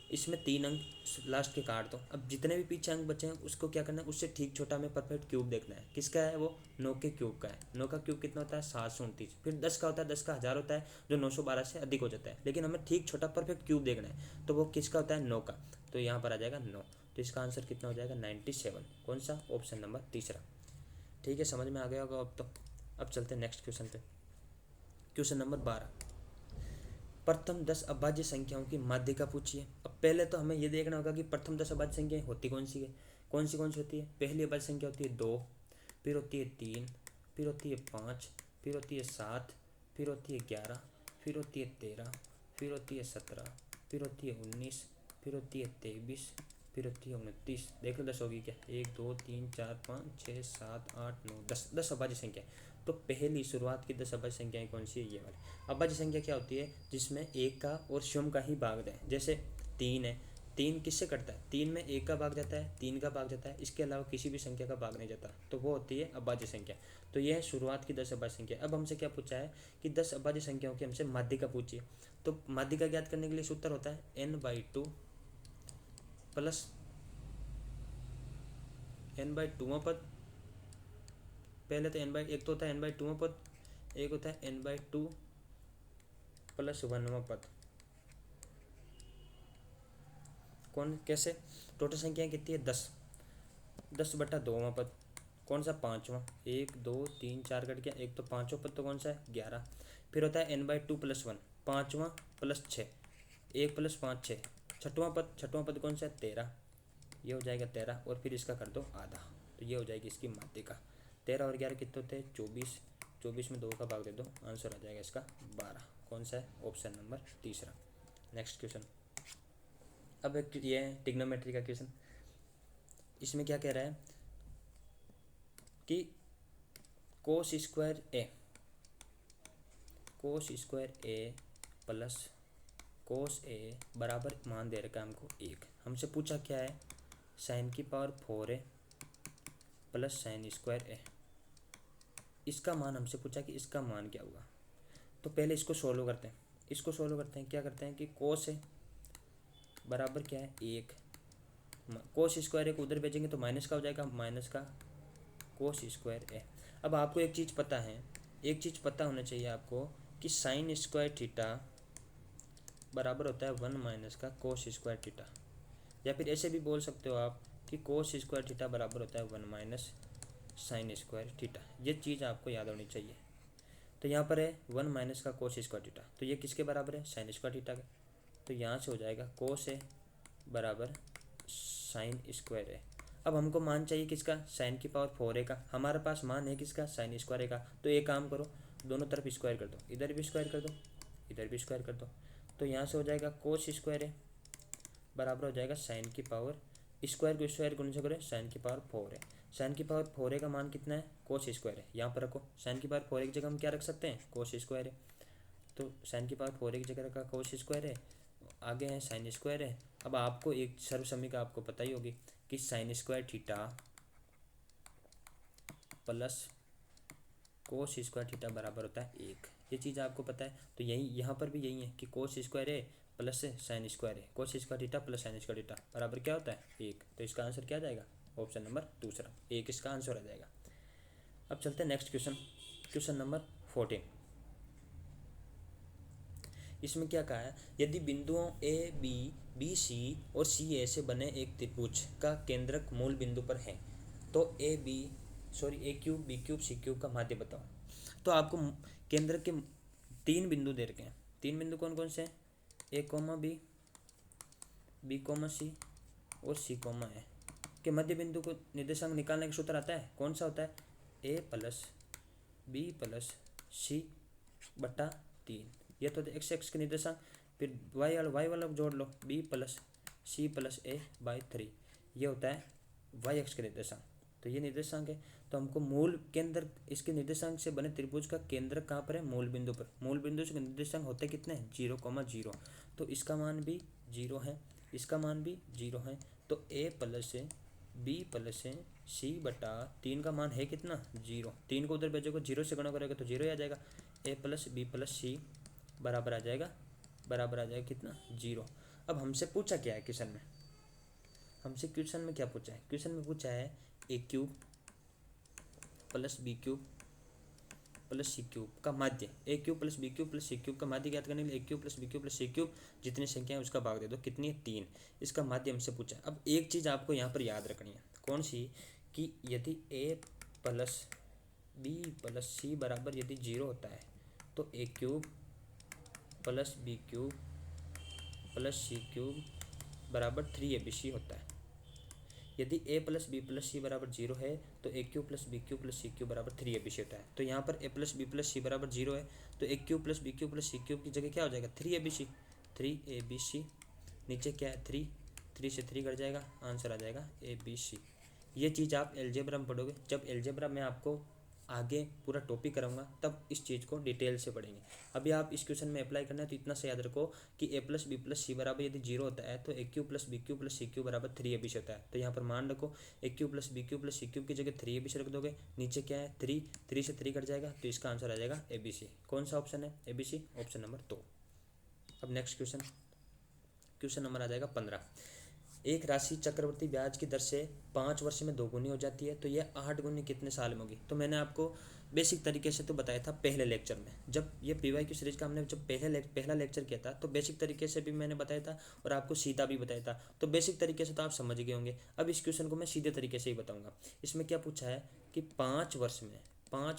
इसमें 3 अंक लास्ट के काट दो। अब जितने भी पीछे अंक बचे हैं उसको क्या करना है, उससे ठीक छोटा में परफेक्ट क्यूब देखना है। किसका है वो 9 के क्यूब का है। 9 का क्यूब कितना होता है 729। फिर 10 का होता है, 10 का 1000 होता है जो 912 से अधिक हो जाता है, लेकिन हमें ठीक छोटा परफेक्ट क्यूब देखना है, तो वो किसका होता है 9 का, तो यहाँ पर आ जाएगा 9। तो इसका आंसर कितना हो जाएगा 97। कौन सा, ऑप्शन नंबर तीसरा। ठीक है, समझ में आ गया होगा अब तो। अब चलते हैं नेक्स्ट क्वेश्चन पे, क्वेश्चन नंबर 12। प्रथम 10 अभाज्य संख्याओं की माध्यिका पूछिए। अब पहले तो हमें ये देखना होगा कि प्रथम 10 अभाज्य संख्याएं होती कौन सी है, कौन सी होती है। पहली अभाज्य संख्या होती है 2, फिर होती है 3, फिर होती है 5, फिर होती है 7, फिर होती है 11, फिर होती है 13, फिर होती है 17, फिर होती है 19, फिर होती है 23, फिर होती है 29। देख लो 10 होगी क्या, 1 2 3 4 5 6 7 8 9 10, 10 अभाज्य संख्या। तो पहली शुरुआत की 10 अभाज्य संख्याएं कौन सी है, ये वाली। अभाज्य संख्या क्या होती है, जिसमें एक का और स्वयं का ही भाग दें। जैसे 3 है, 3 किससे कटता है, 3 में 1 का भाग जाता है, 3 का भाग जाता है, इसके अलावा किसी भी संख्या का भाग नहीं जाता, तो वो होती है अभाज्य संख्या। तो यह है शुरुआत की 10 अभाज्य संख्या। अब हमसे क्या पूछा है कि 10 अभाज्य संख्याओं की हमसे माध्यिका पूछिए। तो माध्यिका ज्ञात करने के लिए सूत्र होता है n/2 प्लस n बाई टूवा पद, पहले तो n बाई, एक तो होता है n बाई टूवा पद, एक होता है n बाई टू प्लस वनवा पद। कौन कैसे? टोटल संख्या कितनी है? 10, 10/2वां पद कौन सा? पाँचवा। 1 2 3 4 कट गया, एक तो पाँचवा पद तो कौन सा है? 11। फिर होता है n by two plus one, पाँचवा प्लस 6, 1 प्लस 5 6, छठवां पद कौन सा है? 13। ये हो जाएगा 13 और फिर इसका कर दो आधा, तो ये हो जाएगी इसकी माध्यिका। 13 और 11 कितने होते हैं? 24, 24 में 2 का भाग दे दो, आंसर आ जाएगा इसका 12। कौन सा है? ऑप्शन नंबर तीसरा। Next question. अब एक ये है ट्रिग्नोमेट्री का क्वेश्चन। इसमें क्या कह रहा है कि कोस स्क्वायर ए प्लस कोस ए बराबर मान दे रखा है हमको 1। हमसे पूछा क्या है? साइन की power 4a plus sine square A. इसका मान हमसे पूछा कि इसका मान क्या हुआ। तो पहले इसको सोल्व करते हैं। क्या करते हैं कि कोस ए बराबर क्या है? 1। कोस स्क्वायर ए को उधर भेजेंगे तो माइनस का हो जाएगा, माइनस का कोस स्क्वायर ए। अब आपको एक चीज़ पता होना चाहिए आपको कि साइन स्क्वायर थीटा बराबर होता है 1 माइनस का कोस स्क्वायर थीटा, या फिर ऐसे भी बोल सकते हो आप कि कोस स्क्वायर थीटा बराबर होता है 1 माइनस साइन स्क्वायर थीटा। ये चीज़ आपको याद होनी चाहिए। तो यहाँ पर है 1 माइनस का कोस स्क्वायर थीटा, तो ये किसके बराबर है? साइन स्क्वायर थीटा के। तो यहाँ से हो जाएगा कोस ए बराबर साइन स्क्वायर ए। अब हमको मान चाहिए किसका? साइन की पावर 4a का। हमारे पास मान है किसका? साइन स्क्वायर ए का। तो एक काम करो, दोनों तरफ स्क्वायर कर दो, इधर भी स्क्वायर कर दो, इधर भी स्क्वायर कर दो। तो यहाँ से हो जाएगा कोस स्क्वायर ए बराबर हो जाएगा साइन की पावर, स्क्वायर को स्क्वायर गुणे से करें, साइन की पावर 4a। साइन की पावर 4a का मान कितना है? कोस स्क्वायर है। यहाँ पर रखो, साइन की पावर 4a की जगह हम क्या रख सकते हैं? कोस स्क्वायर है। तो साइन की पावर 4a की जगह रखा कोस स्क्वायर है, आगे है साइन स्क्वायर है। अब आपको एक सर्वसमीका आपको पता ही होगी कि sine square theta plus cos square theta बराबर होता है 1। ये चीज़ आपको पता है। तो यही यहाँ पर भी यही है कि कोस स्क्वायर है प्लस साइन स्क्वायर है, cos square theta plus sine square theta बराबर क्या होता है? 1। तो इसका आंसर क्या आ जाएगा? ऑप्शन नंबर दूसरा, 1 इसका आंसर आ जाएगा। अब चलते हैं नेक्स्ट क्वेश्चन, क्वेश्चन नंबर 14। इसमें क्या कहा है? यदि बिंदुओं ए बी, बी सी और सी ए से बने एक त्रिभुज का केंद्रक मूल बिंदु पर है तो A cube B cube C cube का माध्य बताओ। तो आपको केंद्र के 3 बिंदु दे रखे हैं। 3 बिंदु कौन कौन से हैं? A comma B, B comma C और सी कोमा ए के मध्य बिंदु को निर्देशांक निकालने का सूत्र आता है। कौन सा होता है? ए प्लस बी प्लस सी बटा 3। ये तो एक्स एक्स के निर्देशांक, फिर वाई वाला जोड़ लो, B plus C plus A by 3। ये होता है वाई एक्स के निर्देशांक। तो ये निर्देशांक है। तो हमको मूल केंद्र, इसके निर्देशांक से बने त्रिभुज का केंद्र कहाँ पर है? मूल बिंदु पर। मूल बिंदु से निर्देशांक होते कितने? 0,0। तो इसका मान भी 0 है, इसका मान भी 0 है। तो ए प्लस बी प्लस सी बटा 3 का मान है कितना? 0। 3 को उधर भेजोगे, 0 से गुणा करोगे तो 0 ही आ जाएगा। ए प्लस बी प्लस सी बराबर आ जाएगा कितना? 0। अब हमसे पूछा क्या है क्वेश्चन में? हमसे क्वेश्चन में क्या पूछा है? क्वेश्चन में पूछा है A cube plus B cube plus C cube का माध्य। A cube plus B cube plus C cube का माध्य ज्ञात करने के लिए A cube plus B cube plus C cube जितनी संख्या है उसका भाग दे दो। कितनी है? 3। इसका माध्य हमसे पूछा है। अब एक चीज़ आपको यहाँ पर याद रखनी है। कौन सी? कि यदि A plus B plus C बराबर यदि 0 होता है तो A cube plus B cube plus C cube बराबर 3abc होता है। यदि A plus B plus C बराबर 0 है तो A cube plus B cube plus C cube बराबर 3abc होता है। तो यहाँ पर A plus B plus C बराबर 0 है तो A cube plus B cube plus C cube की जगह क्या हो जाएगा? 3abc। नीचे क्या है? 3 से 3 कट जाएगा, आंसर आ जाएगा abc। ये चीज़ आप एलजेब्रा में पढ़ोगे। जब एलजेब्रा में आपको आगे पूरा टॉपिक कराऊंगा तब इस चीज़ को डिटेल से पढ़ेंगे। अभी आप इस क्वेश्चन में अप्लाई करना है तो इतना से याद रखो कि A plus B plus C बराबर यदि 0 होता है तो A cube plus B cube plus C cube बराबर 3abc होता है। तो यहाँ पर मान रखो A cube plus B cube plus C cube की जगह 3abc रख दोगे। नीचे क्या है? 3 से 3 कट जाएगा तो इसका आंसर आ जाएगा abc। कौन सा ऑप्शन है? abc, option number 2। अब नेक्स्ट क्वेश्चन, क्वेश्चन नंबर आ जाएगा 15। एक राशि चक्रवर्ती ब्याज की दर से 5 वर्ष में दोगुनी हो जाती है, तो यह 8 गुनी कितने साल में होगी। तो मैंने आपको बेसिक तरीके से तो बताया था पहले लेक्चर में, जब ये PYQ सीरीज का हमने जब पहला लेक्चर किया था तो बेसिक तरीके से भी मैंने बताया था और आपको सीधा भी बताया था। तो बेसिक तरीके से तो आप समझ गए होंगे। अब इस क्वेश्चन को मैं सीधे तरीके से ही बताऊंगा। इसमें क्या पूछा है कि 5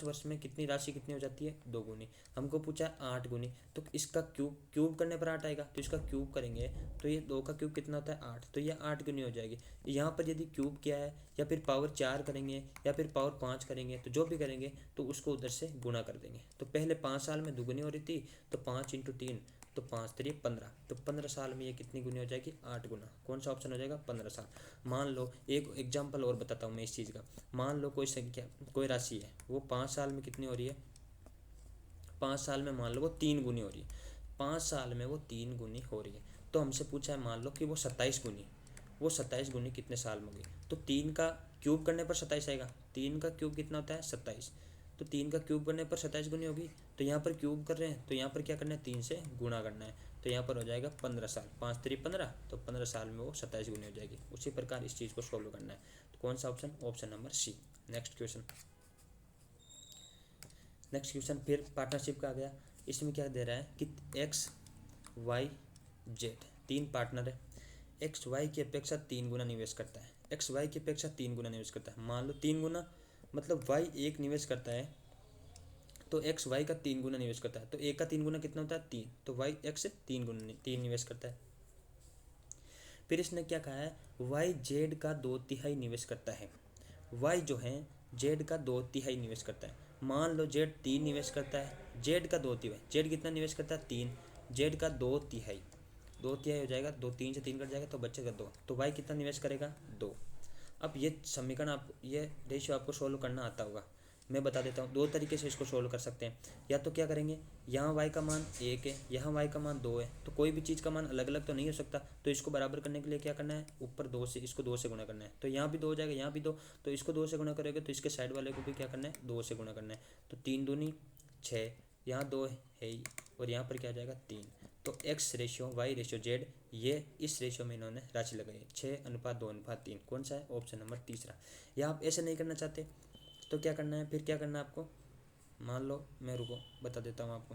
वर्ष में कितनी राशि कितनी हो जाती है, दोगुनी। हमको पूछा है 8 गुनी, तो इसका क्यूब करने पर 8 आएगा, तो इसका क्यूब करेंगे तो ये 2 का क्यूब कितना होता है 8, तो ये 8 गुनी हो जाएगी। यहाँ पर यदि क्यूब किया है या फिर पावर 4 करेंगे या फिर पावर 5 करेंगे, तो जो भी करेंगे तो उसको उधर से गुणा कर देंगे। तो पहले 5 साल में दोगुनी हो रही थी, तो 5 × 3 तो 5 3 15, तो 15 साल में ये कितनी गुनी हो जाएगी, 8 गुना। कौन सा ऑप्शन हो जाएगा, 15 साल। मान लो एक एग्जाम्पल और बताता हूँ मैं इस चीज़ का। मान लो कोई संख्या, कोई राशि है, वो 5 साल में कितनी हो रही है, 5 साल में मान लो वो 3 गुनी हो रही है। 5 साल में वो 3 गुनी हो रही है, तो हमसे पूछा है मान लो कि वो 27 गुनी, वो 27 गुनी कितने साल में होगी। तो 3 का क्यूब करने पर 27 आएगा। 3 का क्यूब कितना होता है 27, तो 3 का क्यूब करने पर 27 गुनी होगी। तो यहाँ पर क्यूब कर रहे हैं, तो यहाँ पर क्या करना है, 3 से गुणा करना है। तो यहाँ पर हो जाएगा 15 साल, 5 3 15, तो 15 साल में वो 27 गुनी हो जाएगी। उसी प्रकार इस चीज़ को सोल्व करना है। तो कौन सा option, option number C. Next question फिर पार्टनरशिप का आ गया। इसमें क्या दे रहा है कि XYZ 3 पार्टनर है। XY की अपेक्षा 3 गुना निवेश करता है, XY की अपेक्षा 3 गुना निवेश करता है। मान लो 3 गुना मतलब Y 1 निवेश करता है, तो XY का 3 गुना निवेश करता है। तो A का 3 गुना कितना होता है 3, तो Y X 3 निवेश करता है। फिर इसने क्या कहा है, Y Z का 2/3 निवेश करता है। Y जो है Z का 2/3 निवेश करता है। मान लो Z 3 निवेश करता है, Z का 2/3, Z कितना निवेश करता है 3, Z का 2/3, 2/3 हो जाएगा, 2 3 से 3 कट जाएगा तो बचेगा 2, तो Y कितना निवेश करेगा 2। अब ये समीकरण आप ये रेशियो आपको सोल्व करना आता होगा, मैं बता देता हूँ। 2 तरीके से इसको सोल्व कर सकते हैं। या तो क्या करेंगे, यहाँ y का मान 1 है, यहाँ y का मान 2 है, तो कोई भी चीज़ का मान अलग अलग तो नहीं हो सकता। तो इसको बराबर करने के लिए क्या करना है, ऊपर 2 से इसको 2 से गुणा करना है। तो यहाँ भी 2 हो जाएगा, यहाँ भी 2, तो इसको 2 से गुणा करोगे तो इसके साइड वाले को भी क्या करना है 2 से गुणा करना है। तो 3 दूनी 6, यहाँ 2 है ही, और यहाँ पर क्या आ जाएगा 3। तो x ratio y ratio z, ये इस रेशियो में इन्होंने राशि लगाई है 6:2:3। कौन सा है, ऑप्शन नंबर तीसरा। या आप ऐसे नहीं करना चाहते तो क्या करना है, फिर क्या करना है आपको, मान लो मैं रुको बता देता हूँ आपको।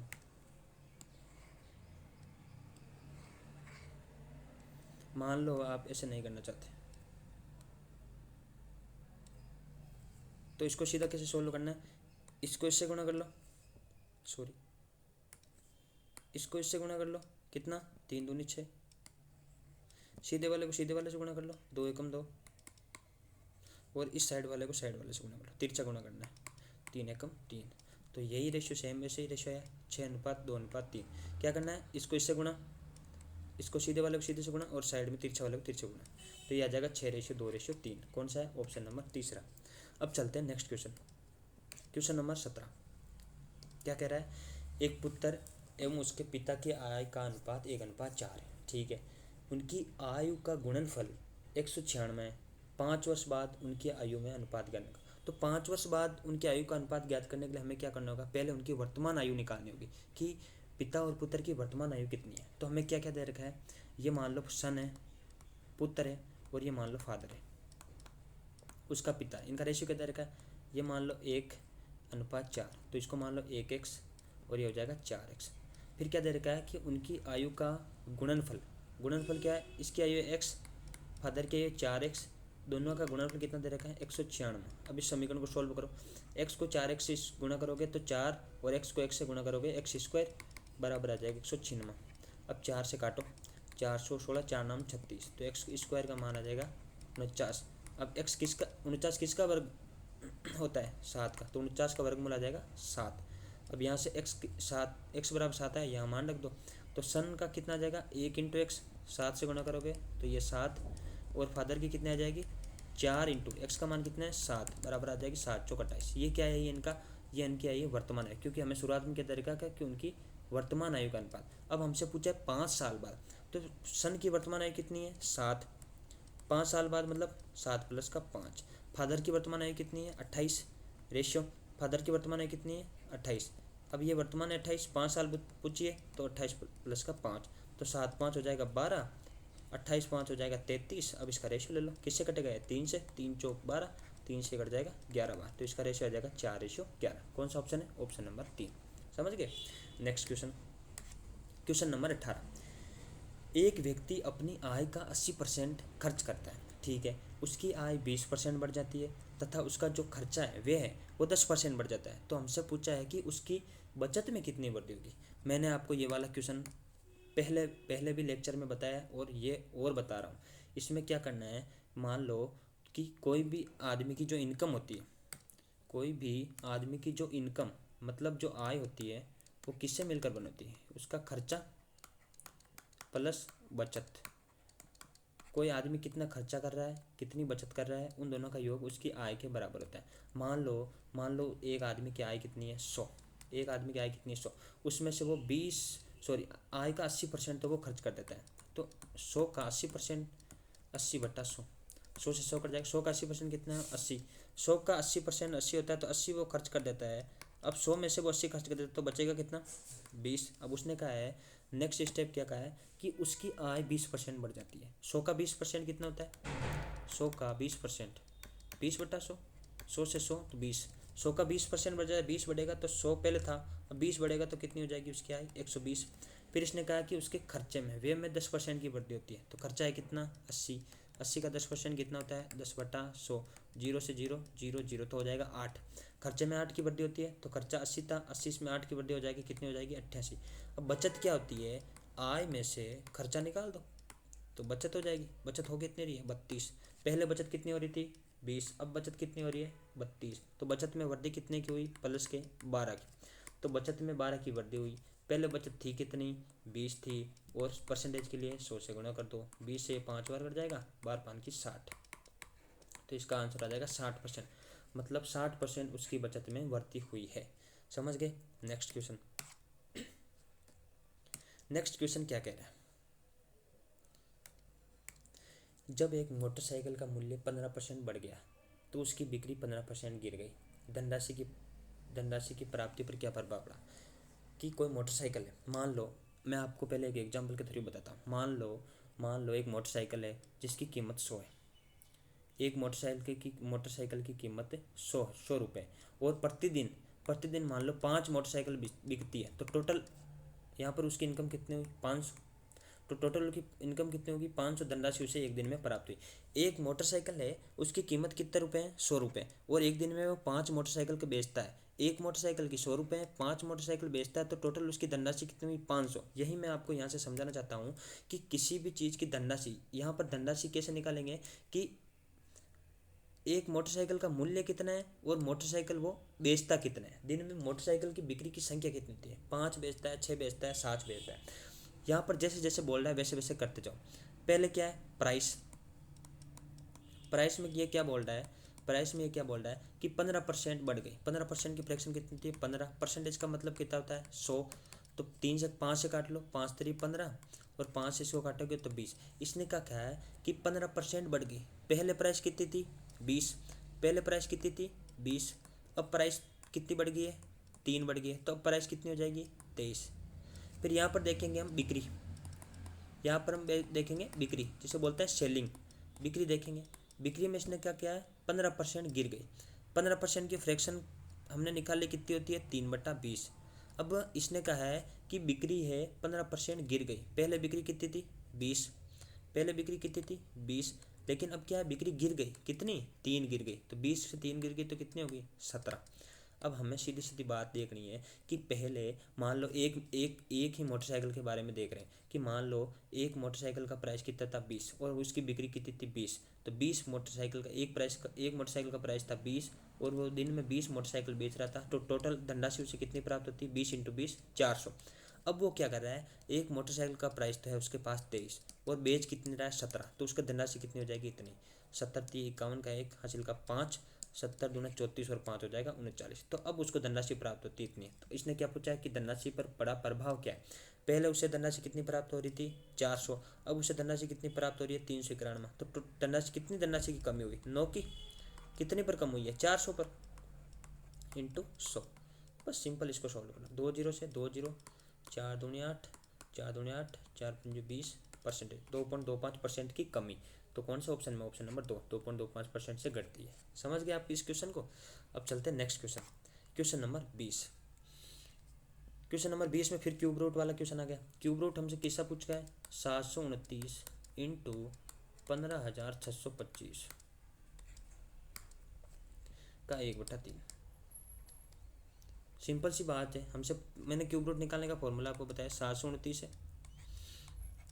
मान लो आप ऐसे नहीं करना चाहते तो इसको सीधा कैसे सोल्व करना है, इसको इससे गुणा कर लो, सॉरी इसको इससे गुणा कर लो, कितना 3 दूनी 6, सीधे वाले को सीधे वाले से गुणा कर लो, 2 एकम 2, और इस साइड वाले को साइड वाले से गुणा कर लो, तिरछा गुणा करना है, 3 एकम 3। तो यही रेशियो सेम वैसे ही रेशियो है 6:2:3। क्या करना है, इसको इससे गुणा, इसको सीधे वाले को सीधे से गुणा, और साइड में तिरछा वाले को तिरछे गुणा, तो ये आ जाएगा 6:2:3। कौन सा है, ऑप्शन नंबर तीसरा। अब चलते हैं नेक्स्ट क्वेश्चन, क्वेश्चन नंबर 17। क्या कह रहा है, एक पुत्र एवं उसके पिता की आय का अनुपात 1:4 है, ठीक है। उनकी आयु का गुणनफल 196 है। 5 वर्ष बाद उनकी आयु में अनुपात ज्ञात करना। तो 5 वर्ष बाद उनकी आयु का अनुपात ज्ञात करने के लिए हमें क्या करना होगा, पहले उनकी वर्तमान आयु निकालनी होगी कि पिता और पुत्र की वर्तमान आयु कितनी है। तो हमें क्या क्या दे रखा है, ये मान लो सन है, पुत्र है, और ये मान लो फादर है, उसका पिता। इनका रेशियो क्या दे रखा है, ये मान लो 1:4, तो इसको मान लो 1x और ये हो जाएगा 4x। फिर क्या दे रखा है कि उनकी आयु का गुणनफल, गुणनफल क्या है, इसकी आयु है x, फादर की आयु 4x, दोनों का गुणनफल कितना दे रखा है 196। अब इस समीकरण को सोल्व करो, x को 4x से गुणा करोगे तो 4, और x को x से गुणा करोगे x² बराबर आ जाएगा 196। अब 4 से काटो, 416, 4 9 36, तो x² का मान आ जाएगा 49। अब x किसका, 49 किसका वर्ग होता है 7 का, तो 49 का वर्गमूल आ जाएगा 7। अब यहाँ से x बराबर 7 है, यहाँ मान रख दो। तो सन का कितना आ जाएगा 1 × x, 7 से गुणा करोगे तो ये 7, और फादर की कितनी आ जाएगी 4 × x का मान कितना है 7, बराबर आ जाएगी 7 × 28। ये क्या है, ये इनका, ये इनकी आयु वर्तमान है, क्योंकि हमें शुरुआत में क्या तरीका का कि उनकी वर्तमान आयु का अनुपात। अब हमसे पूछा है 5 साल बाद, तो सन की वर्तमान आयु कितनी है 7, 5 साल बाद मतलब 7 + 5। फादर की वर्तमान आयु कितनी है 28, रेशियो फादर की वर्तमान आयु कितनी है 28। अब ये वर्तमान है 28, 5 साल पूछिए तो 28 + 5, तो 7 5 हो जाएगा 12, 28 5 हो जाएगा 33। अब इसका रेशियो ले लो, किससे कटेगा? 3 से, 3 चौक 12, 3 से कट जाएगा 11 बार, तो इसका रेशियो आ जाएगा 4:11। कौन सा ऑप्शन है? Option number 3। समझ गए? Next question, question number 18। एक व्यक्ति अपनी आय का 80% खर्च करता है, ठीक है, उसकी आय 20% बढ़ जाती है तथा उसका जो खर्चा है वे है वो 10% बढ़ जाता है। तो हमसे पूछा है कि उसकी बचत में कितनी वृद्धि होगी। मैंने आपको ये वाला क्वेश्चन पहले पहले भी लेक्चर में बताया और ये और बता रहा हूँ। इसमें क्या करना है, मान लो कि कोई भी आदमी की जो इनकम होती है, कोई भी आदमी की जो इनकम मतलब जो आय होती है वो किससे मिलकर बनती है? उसका खर्चा प्लस बचत। कोई आदमी कितना खर्चा कर रहा है, कितनी बचत कर रहा है, उन दोनों का योग उसकी आय के बराबर होता है। मान लो एक आदमी की आय कितनी है? 100। एक आदमी की आय कितनी है? 100। उसमें से वो आय का 80% तो वो खर्च कर देता है। तो 100 का 80%, 80/100, 100 से 100 कट जाएगा। 100 का 80% कितना है? 80। 100 का 80% 80 होता है, तो 80 वो खर्च कर देता है। अब 100 में से वो 80 खर्च कर देता है तो बचेगा कितना? 20। अब उसने कहा है, नेक्स्ट स्टेप क्या कहा है कि उसकी आय 20% बढ़ जाती है। 100 का 20% कितना होता है? 100 का 20%, 20/100, 100 से 100 तो 20। 100 का 20% बढ़ जाए, 20 बढ़ेगा तो 100 पहले था, अब 20 बढ़ेगा तो कितनी हो जाएगी उसकी आय? 120। फिर इसने कहा कि उसके खर्चे में वे में 10% की वृद्धि होती है, तो खर्चा है कितना? 80। 80 का 10% कितना होता है? 10/100। 0 से 0, 0 0 तो हो जाएगा 8। खर्चे में 8 की वृद्धि होती है, तो खर्चा 80 था, 80 में 8 की वृद्धि हो जाएगी, कितनी हो जाएगी? 88। अब बचत क्या होती है? आय में से खर्चा निकाल दो तो बचत हो जाएगी। बचत हो कितनी रही है? 32। पहले बचत कितनी हो रही थी? 20। अब बचत कितनी हो रही है? 32। तो बचत में वृद्धि कितने की हुई? प्लस के 12 की। तो बचत में 12 की वृद्धि हुई। पहले बचत थी कितनी? 20 थी, और परसेंटेज के लिए 100 से गुणा कर दो, 20 से 5 बार कट जाएगा, 12 5 की 60। तो इसका आंसर आ जाएगा 60%। मतलब 60% उसकी बचत में वृद्धि हुई है। समझ गए? नेक्स्ट क्वेश्चन, नेक्स्ट क्वेश्चन क्या कह रहा है? जब एक मोटरसाइकिल का मूल्य 15% बढ़ गया तो उसकी बिक्री 15% गिर गई। धनराशि की प्राप्ति पर क्या प्रभाव पड़ा? कि कोई मोटरसाइकिल है, मान लो, मैं आपको पहले एक एग्जांपल के थ्रू बताता हूँ। मान लो एक मोटरसाइकिल है जिसकी कीमत 100 है। एक मोटरसाइकिल की कीमत 100 रुपये, और प्रतिदिन मान लो 5 मोटरसाइकिल बिकती है, तो टोटल यहाँ पर उसकी इनकम कितनी हुई? 500। तो टोटल की इनकम कितनी होगी? 500 धनराशि उसे एक दिन में प्राप्त हुई। एक मोटरसाइकिल है, उसकी कीमत कितने रुपए है? 100 रुपये, और एक दिन में वो 5 मोटरसाइकिल को बेचता है। एक मोटरसाइकिल की 100 रुपये, 5 मोटरसाइकिल बेचता है, तो टोटल उसकी धनराशि कितनी हुई? 500। यही मैं आपको यहाँ से समझाना चाहता हूँ कि किसी भी चीज़ की धनराशि, यहाँ पर धनराशि कैसे निकालेंगे कि एक मोटरसाइकिल का मूल्य कितना है और मोटरसाइकिल वो बेचता कितना है। दिन में मोटरसाइकिल की बिक्री की संख्या कितनी होती है? 5 बेचता है, 6 बेचता है, 7 बेचता है। यहाँ पर जैसे जैसे बोल रहा है वैसे वैसे करते जाओ। पहले क्या है? प्राइस में ये क्या बोल रहा है? प्राइस में ये क्या बोल रहा है कि 15% बढ़ गई। 15% की फ्रैक्शन कितनी थी? 15। परसेंटेज का मतलब कितना होता है? 100। तो 5 से काट लो, 5 3 15, और 5 से 100 काटोगे तो 20। इसने क्या है कि 15% बढ़ गई। पहले प्राइस कितनी थी? 20। पहले प्राइस कितनी थी? 20। अब प्राइस कितनी बढ़ गई है? 3 बढ़ गई है, तो अब प्राइस कितनी हो जाएगी? 23। फिर यहाँ पर देखेंगे हम बिक्री, यहाँ पर हम देखेंगे बिक्री, जिसे बोलते हैं सेलिंग। बिक्री देखेंगे, बिक्री में इसने क्या किया है? 15% गिर गई। 15% की फ्रैक्शन हमने निकाली, कितनी होती है? 3/20। अब इसने कहा है कि बिक्री है 15% गिर गई। पहले बिक्री कितनी थी? 20। पहले बिक्री कितनी थी? 20। लेकिन अब क्या है? बिक्री गिर गई, कितनी? 3 गिर गई। तो 20 से 3 गिर गई तो कितनी होगी? 17। अब हमें सीधी सीधी बात देखनी है कि पहले मान लो एक ही मोटरसाइकिल के बारे में देख रहे हैं कि मान लो एक मोटरसाइकिल का प्राइस कितना था? 20, और उसकी बिक्री कितनी थी? 20। तो 20 मोटरसाइकिल का एक मोटरसाइकिल का प्राइस था 20, और वो दिन में 20 मोटरसाइकिल बेच रहा था, तो टोटल धनराशि उसे कितनी प्राप्त होती? 20 × 20 400। अब वो क्या कर रहा है? एक मोटरसाइकिल का प्राइस तो है उसके पास 23, और बेच कितनी रहा है? 17। तो उसका धनराशि कितनी हो जाएगी? इतनी। 70 × 51 का 1 हासिल का 5, 70 दूना 34 और 5 हो जाएगा 39। तो अब उसको धनराशि प्राप्त होती है इतनी। तो इसने क्या पूछा है कि धनराशि पर बड़ा प्रभाव क्या है? पहले उसे धनराशि कितनी प्राप्त हो रही थी? 400। अब उसे धनराशि कितनी प्राप्त हो रही है? 391। तो धनराशि कितनी धनराशि की कमी हुई? 9 की। कितने पर कम हुई है? 400 पर, इंटू 100। बस सिंपल इसको सॉल्व करना। 2 0 से 2 0, 4 दूनी 8, 4 दूनी 8, 4 पंजे 20, परसेंटेज, 2.25% की कमी। तो कौन सा ऑप्शन में, ऑप्शन नंबर 2.25% से घटती है। समझ गए आप इस क्वेश्चन को। अब चलते हैं next question, question number 20। Question number 20 में फिर क्यूब रूट वाला क्वेश्चन आ गया। क्यूब रूट हमसे किसका पूछ गया है, 729 इंटू 15,625 का 1/3। सिंपल सी बात है, हमसे मैंने क्यूब रूट निकालने का फॉर्मूला आपको बताया, 729 है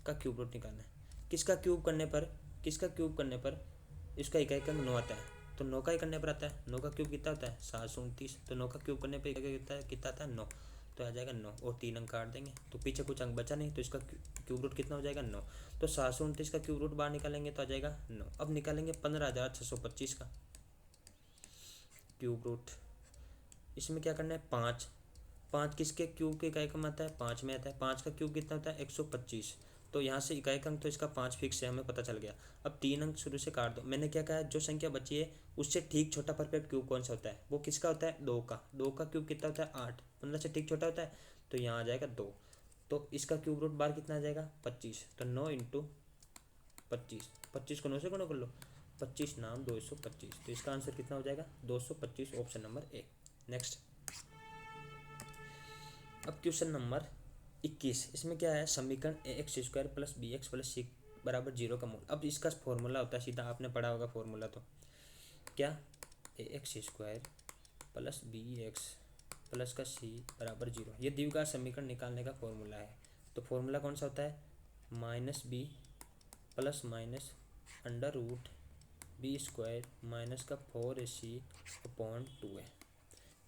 का क्यूब रूट निकालना है। किसका क्यूब करने पर इसका इकाई क्रम 9 आता है। तो 9 का ही करने पर आता है, 9 का क्यूब कितना होता है 729। तो 9 का क्यूब करने पर कितना आता है 9, तो आ जाएगा 9 और 3 अंक काट देंगे तो पीछे कुछ अंक बचा नहीं, तो इसका क्यूब रूट कितना हो जाएगा 9। तो 729 का क्यूब रूट बाहर निकालेंगे तो आ जाएगा 9। अब निकालेंगे 15,625 का क्यूब रूट। इसमें क्या करना है, 5 किसके क्यूब के इकाई क्रम आता है, 5 में आता है। 5 का क्यूब कितना होता है 125। तो यहाँ से इकाई अंक तो इसका 5 फिक्स है, हमें पता चल गया। अब 3 अंक शुरू से काट दो। मैंने क्या कहा, जो संख्या बची है उससे ठीक छोटा परफेक्ट क्यूब कौन सा होता है, वो किसका होता है 2 का। 2 का क्यूब कितना होता है 8, 15 से ठीक छोटा होता है, तो यहाँ आ जाएगा 2। तो इसका क्यूब रूट बार कितना आ जाएगा 25। तो 9 इंटू 25, 25 को 9 से गुणा कर लो, 25 नाम 225। तो इसका आंसर कितना हो जाएगा 225, ऑप्शन नंबर ए। नेक्स्ट, अब क्वेश्चन नंबर 21। इसमें क्या है, समीकरण ax² plus bx plus c बराबर 0 का मूल। अब इसका फॉर्मूला होता है, सीधा आपने पढ़ा होगा फॉर्मूला, तो क्या ax² प्लस bx प्लस का c बराबर 0, ये द्विघात समीकरण निकालने का फॉर्मूला है। तो फॉर्मूला कौन सा होता है, -b plus minus under root b² minus का 4ac/2 है।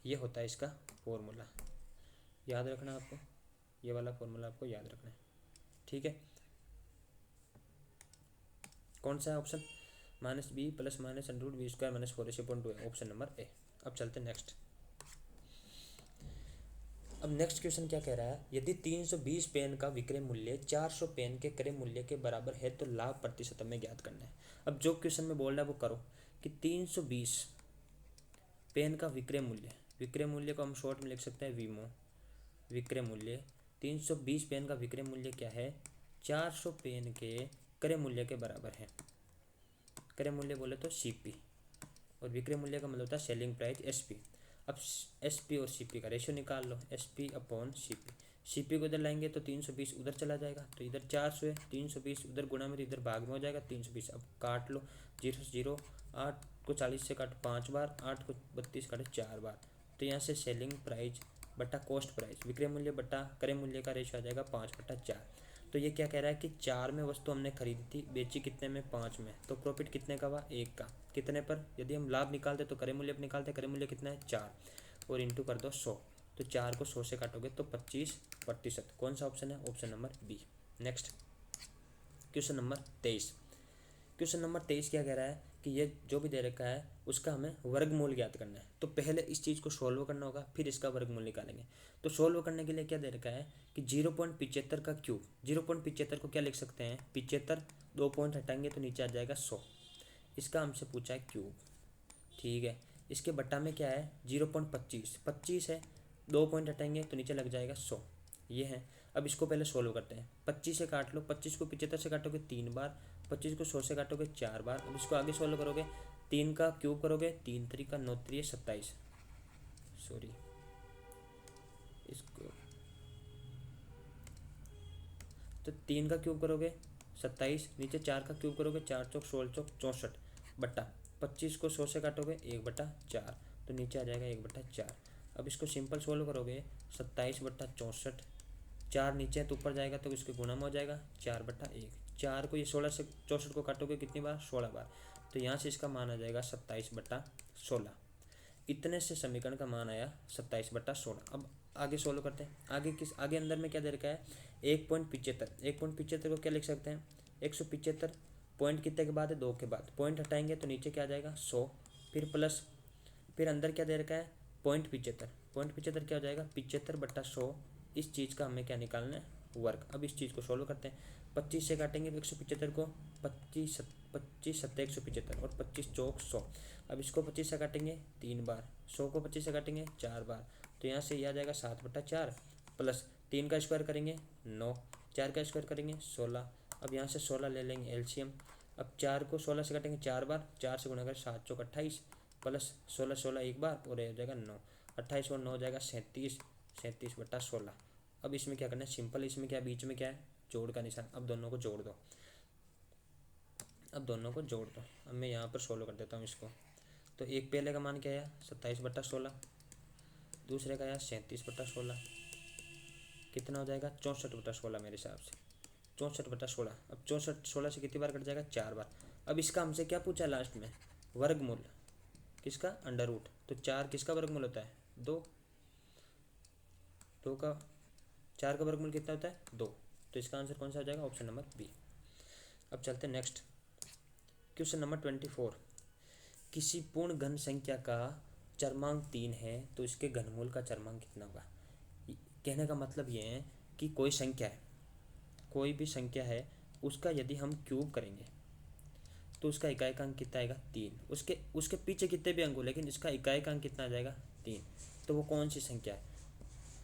ये होता है इसका फॉर्मूला, याद रखना आपको, ये वाला फॉर्मूला आपको याद रखना है, ठीक है। कौन सा है option, -b plus minus under root b² minus 4ac/2 है, ऑप्शन नंबर ए। अब चलते नेक्स्ट। अब नेक्स्ट क्वेश्चन क्या कह रहा है, यदि 320 पेन का विक्रय मूल्य 400 पेन के क्रय मूल्य के बराबर है तो लाभ प्रतिशत हमें ज्ञात करना है। अब जो क्वेश्चन में बोल रहा है वो करो कि 320 पेन का विक्रय मूल्य को हम शॉर्ट में लिख सकते हैं वीमो। विक्रय मूल्य 320 पेन का विक्रय मूल्य क्या है, 400 पेन के क्रय मूल्य के बराबर है। क्रय मूल्य बोले तो सीपी, और विक्रय मूल्य का मतलब होता है सेलिंग प्राइस एसपी। अब एसपी और सीपी का रेशियो निकाल लो, SP/CP। सीपी को इधर लाएंगे तो 320 उधर चला जाएगा, तो इधर 400 है, 320 उधर गुणा में, इधर भाग में हो जाएगा 320। अब काट लो, 0 से 0, 8 को 40 से काटो 5 बार, 8 को 32 काटो 4 बार। तो यहाँ से सेलिंग प्राइस बटा कॉस्ट प्राइस, विक्रय मूल्य बटा क्रय मूल्य का रेशियो आ जाएगा 5/4। तो ये क्या कह रहा है कि 4 में वस्तु हमने खरीदी थी, बेची कितने में 5 में, तो प्रॉफिट कितने का हुआ 1 का। कितने पर, यदि हम लाभ निकालते तो क्रय मूल्य पर निकालते, क्रय मूल्य कितना है 4, और इंटू कर दो 100। तो 4 को 100 से काटोगे तो 25%। कौन सा ऑप्शन है, option number B. Next, question number 23। Question number 23 क्या कह रहा है कि ये जो भी दे रखा है उसका हमें वर्गमूल ज्ञात करना है। तो पहले इस चीज़ को सोल्व करना होगा, फिर इसका वर्गमूल निकालेंगे। तो सोल्व करने के लिए क्या दे रखा है कि 0.75 का क्यूब, 0.75 को क्या लिख सकते हैं 75, 2 पॉइंट हटाएंगे तो नीचे आ जाएगा 100। इसका हमसे पूछा है क्यूब, ठीक है। इसके बट्टा में क्या है 0.25, 25 है, 2 पॉइंट हटाएंगे तो नीचे लग जाएगा 100, ये है। अब इसको पहले सोल्व करते हैं, 25 से काट लो, 25 को 75 से काटोगे 3 बार, 25 को 100 से काटोगे 4 बार। अब इसको आगे सोल्व करोगे, 3 का क्यूब करोगे, 3 3 का 9 3 27, सॉरी इसको, तो 3 का क्यूब करोगे 27, नीचे 4 का क्यूब करोगे 4 चौक 16 चौक 64 बट्टा 25 को 100 से काटोगे 1/4, तो नीचे आ जाएगा 1/4। अब इसको सिंपल सोल्व करोगे 27/64, 4 नीचे तो ऊपर जाएगा तो इसके गुणा में हो जाएगा 4/1। 4 को ये 16 से 64 को काटोगे कितनी बार 16 बार, तो यहाँ से इसका मान आ जाएगा 27/16। इतने से समीकरण का मान आया 27/16। अब आगे सोल्व करते हैं, आगे अंदर में क्या दे रखा है 1.75। 1.75 को क्या लिख सकते हैं 175, पॉइंट कितने के बाद है 2 के बाद, पॉइंट हटाएंगे तो नीचे क्या आ जाएगा 100, फिर प्लस, फिर अंदर क्या दे रखा है 0.75 क्या हो जाएगा 75/100। इस चीज़ का हमें क्या निकालना है वर्ग। अब इस चीज़ को सोल्व करते हैं, 25 से काटेंगे 175 को, 25 25 7 175 और 25 चौक 100। अब इसको 25 से काटेंगे 3 बार, 100 को 25 से काटेंगे 4 बार, तो यहाँ से ये आ जाएगा 7/4 प्लस 3 का स्क्वायर करेंगे 9, 4 का स्क्वायर करेंगे 16, अब यहाँ से 16 ले लेंगे एलसीएम। अब 4 को 16 से काटेंगे 4 बार, 4 से गुणा करें 7 चौक 28 प्लस 16 16 एक बार और ये हो जाएगा 9, 28 और 9 हो जाएगा 37, 37/16। अब इसमें क्या करना है सिंपल, इसमें क्या बीच में क्या है जोड़ का निशान। अब दोनों को जोड़ दो, अब दोनों को जोड़ दो। अब मैं यहाँ पर 16 कर देता हूँ इसको। तो एक पहले का मान क्या आया 27/16, दूसरे का आया 37/16, कितना हो जाएगा 64/16 मेरे हिसाब से, 64/16। अब 64 से कितनी बार कट जाएगा 4 बार। अब इसका हमसे क्या पूछा है लास्ट में, वर्गमूल किसका, अंडर रूट। तो 4 किसका वर्गमूल होता है 2, 2 का 4 का वर्गमूल कितना होता है 2। तो इसका आंसर कौन सा हो जाएगा ऑप्शन नंबर बी। अब चलते हैं नेक्स्ट क्वेश्चन नंबर 24। किसी पूर्ण घन संख्या का चरमांक 3 है तो इसके घनमूल का चरमांक कितना होगा। कहने का मतलब ये है कि कोई संख्या है, कोई भी संख्या है, उसका यदि हम क्यूब करेंगे तो उसका इकाई अंक कितना आएगा 3। उसके उसके पीछे कितने भी अंक हो लेकिन इसका इकाई अंक कितना आ जाएगा 3। तो वो कौन सी संख्या है,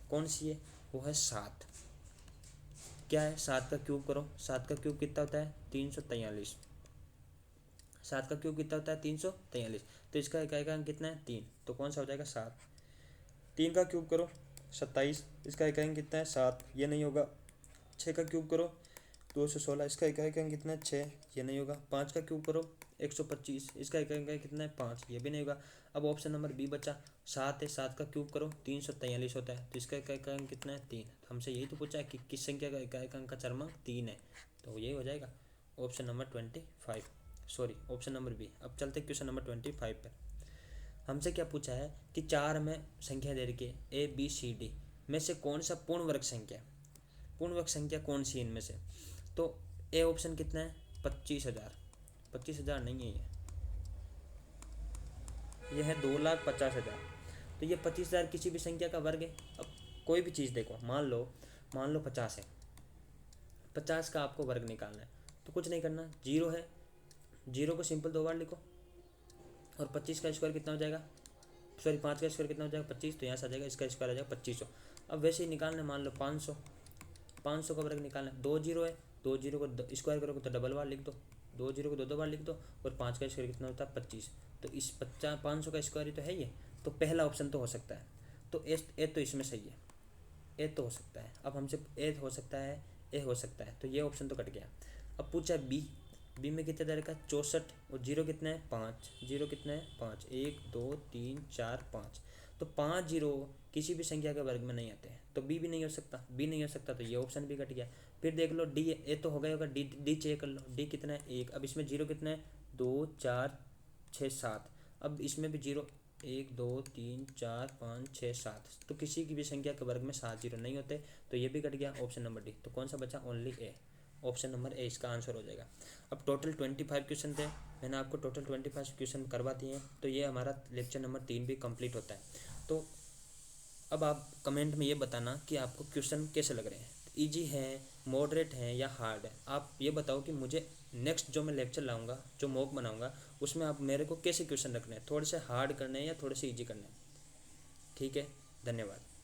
कौन सी है, वो है 7। क्या है 7 का क्यूब करो, 7 का क्यूब कितना होता है 343, 7 का क्यूब कितना होता है 343। तो इसका इकाई अंक कितना है 3, तो कौन सा हो जाएगा 7। 3 का क्यूब करो 27, इसका इकाई अंक कितना है 7, ये नहीं होगा। 6 का क्यूब करो 216, इसका इकाई अंक कितना है 6, ये नहीं होगा। 5 का क्यूब करो 125, इसका इकाई अंक कितना है 5, ये भी नहीं होगा। अब ऑप्शन नंबर बी बचा 7 है, 7 का क्यूब करो 343 होता है, तो इसका इकाई अंक कितना है 3। तो हमसे यही तो पूछा है कि किस संख्या का इकाई अंक का चरमांक 3 है, तो यही हो जाएगा option number 25, sorry option number B. अब चलते क्वेश्चन नंबर 25 पर। हमसे क्या पूछा है कि 4 में संख्या दे रखी है ए बी सी डी में से कौन सा पूर्ण वर्ग संख्या, पूर्ण वर्ग संख्या कौन सी इनमें से। तो ए ऑप्शन कितना है 25,000, 25,000 नहीं है, ये है 2,50,000। तो ये 25,000 किसी भी संख्या का वर्ग है। अब कोई भी चीज़ देखो, मान लो 50 है, 50 का आपको वर्ग निकालना है तो कुछ नहीं करना, 0 है, 0 को सिंपल 2 बार लिखो और 25 का स्क्वायर कितना हो जाएगा, सॉरी 5 का स्क्वायर कितना हो जाएगा 25, तो यहाँ से आ जाएगा इसका स्क्वायर आ जाएगा 2500। अब वैसे ही निकालना है, मान लो 500, 500 का वर्ग निकालना है, 2 0 है, 2 0 को स्क्वायर करोगे तो डबल बार लिख दो, 2 0 को 2 बार लिख दो और 5 का स्क्वायर कितना होता है 25। तो इस 500 का स्क्वायर ही तो है ये, तो पहला ऑप्शन तो हो सकता है। तो ए तो इसमें सही है, ए तो हो सकता है। अब हमसे ए हो सकता है, ए हो सकता है, तो ये ऑप्शन तो कट गया। अब पूछा बी में कितना दे रखा है 64 और 0 कितना है 5, 0 कितना है 5, 1 2 3 4 5। तो 5 0 किसी भी संख्या के वर्ग में नहीं आते हैं, तो बी भी नहीं हो सकता, बी नहीं हो सकता, तो ये ऑप्शन भी कट गया। फिर देख लो डी, ए तो हो गया होगा, डी चेक कर लो, डी कितना है 1। अब इसमें 0 कितना है 2 4 6 7। अब इसमें भी 0 1 2 3 4 5 6 7, तो किसी की भी संख्या के वर्ग में 7 0 नहीं होते, तो ये भी कट गया ऑप्शन नंबर डी। तो कौन सा बचा only A, option number A इसका आंसर हो जाएगा। अब टोटल 25 क्वेश्चन थे, मैंने आपको टोटल 25 क्वेश्चन करवा दिए हैं, तो ये हमारा लेक्चर नंबर 3 भी कंप्लीट होता है। तो अब आप कमेंट में ये बताना कि आपको क्वेश्चन कैसे लग रहे हैं, इजी हैं, मॉडरेट हैं या हार्ड है। आप ये बताओ कि मुझे नेक्स्ट जो मैं लेक्चर लाऊंगा, जो मॉक बनाऊंगा, उसमें आप मेरे को कैसे क्वेश्चन रखने हैं, थोड़े से हार्ड करने हैं या थोड़े से ईजी करने हैं। ठीक है, धन्यवाद।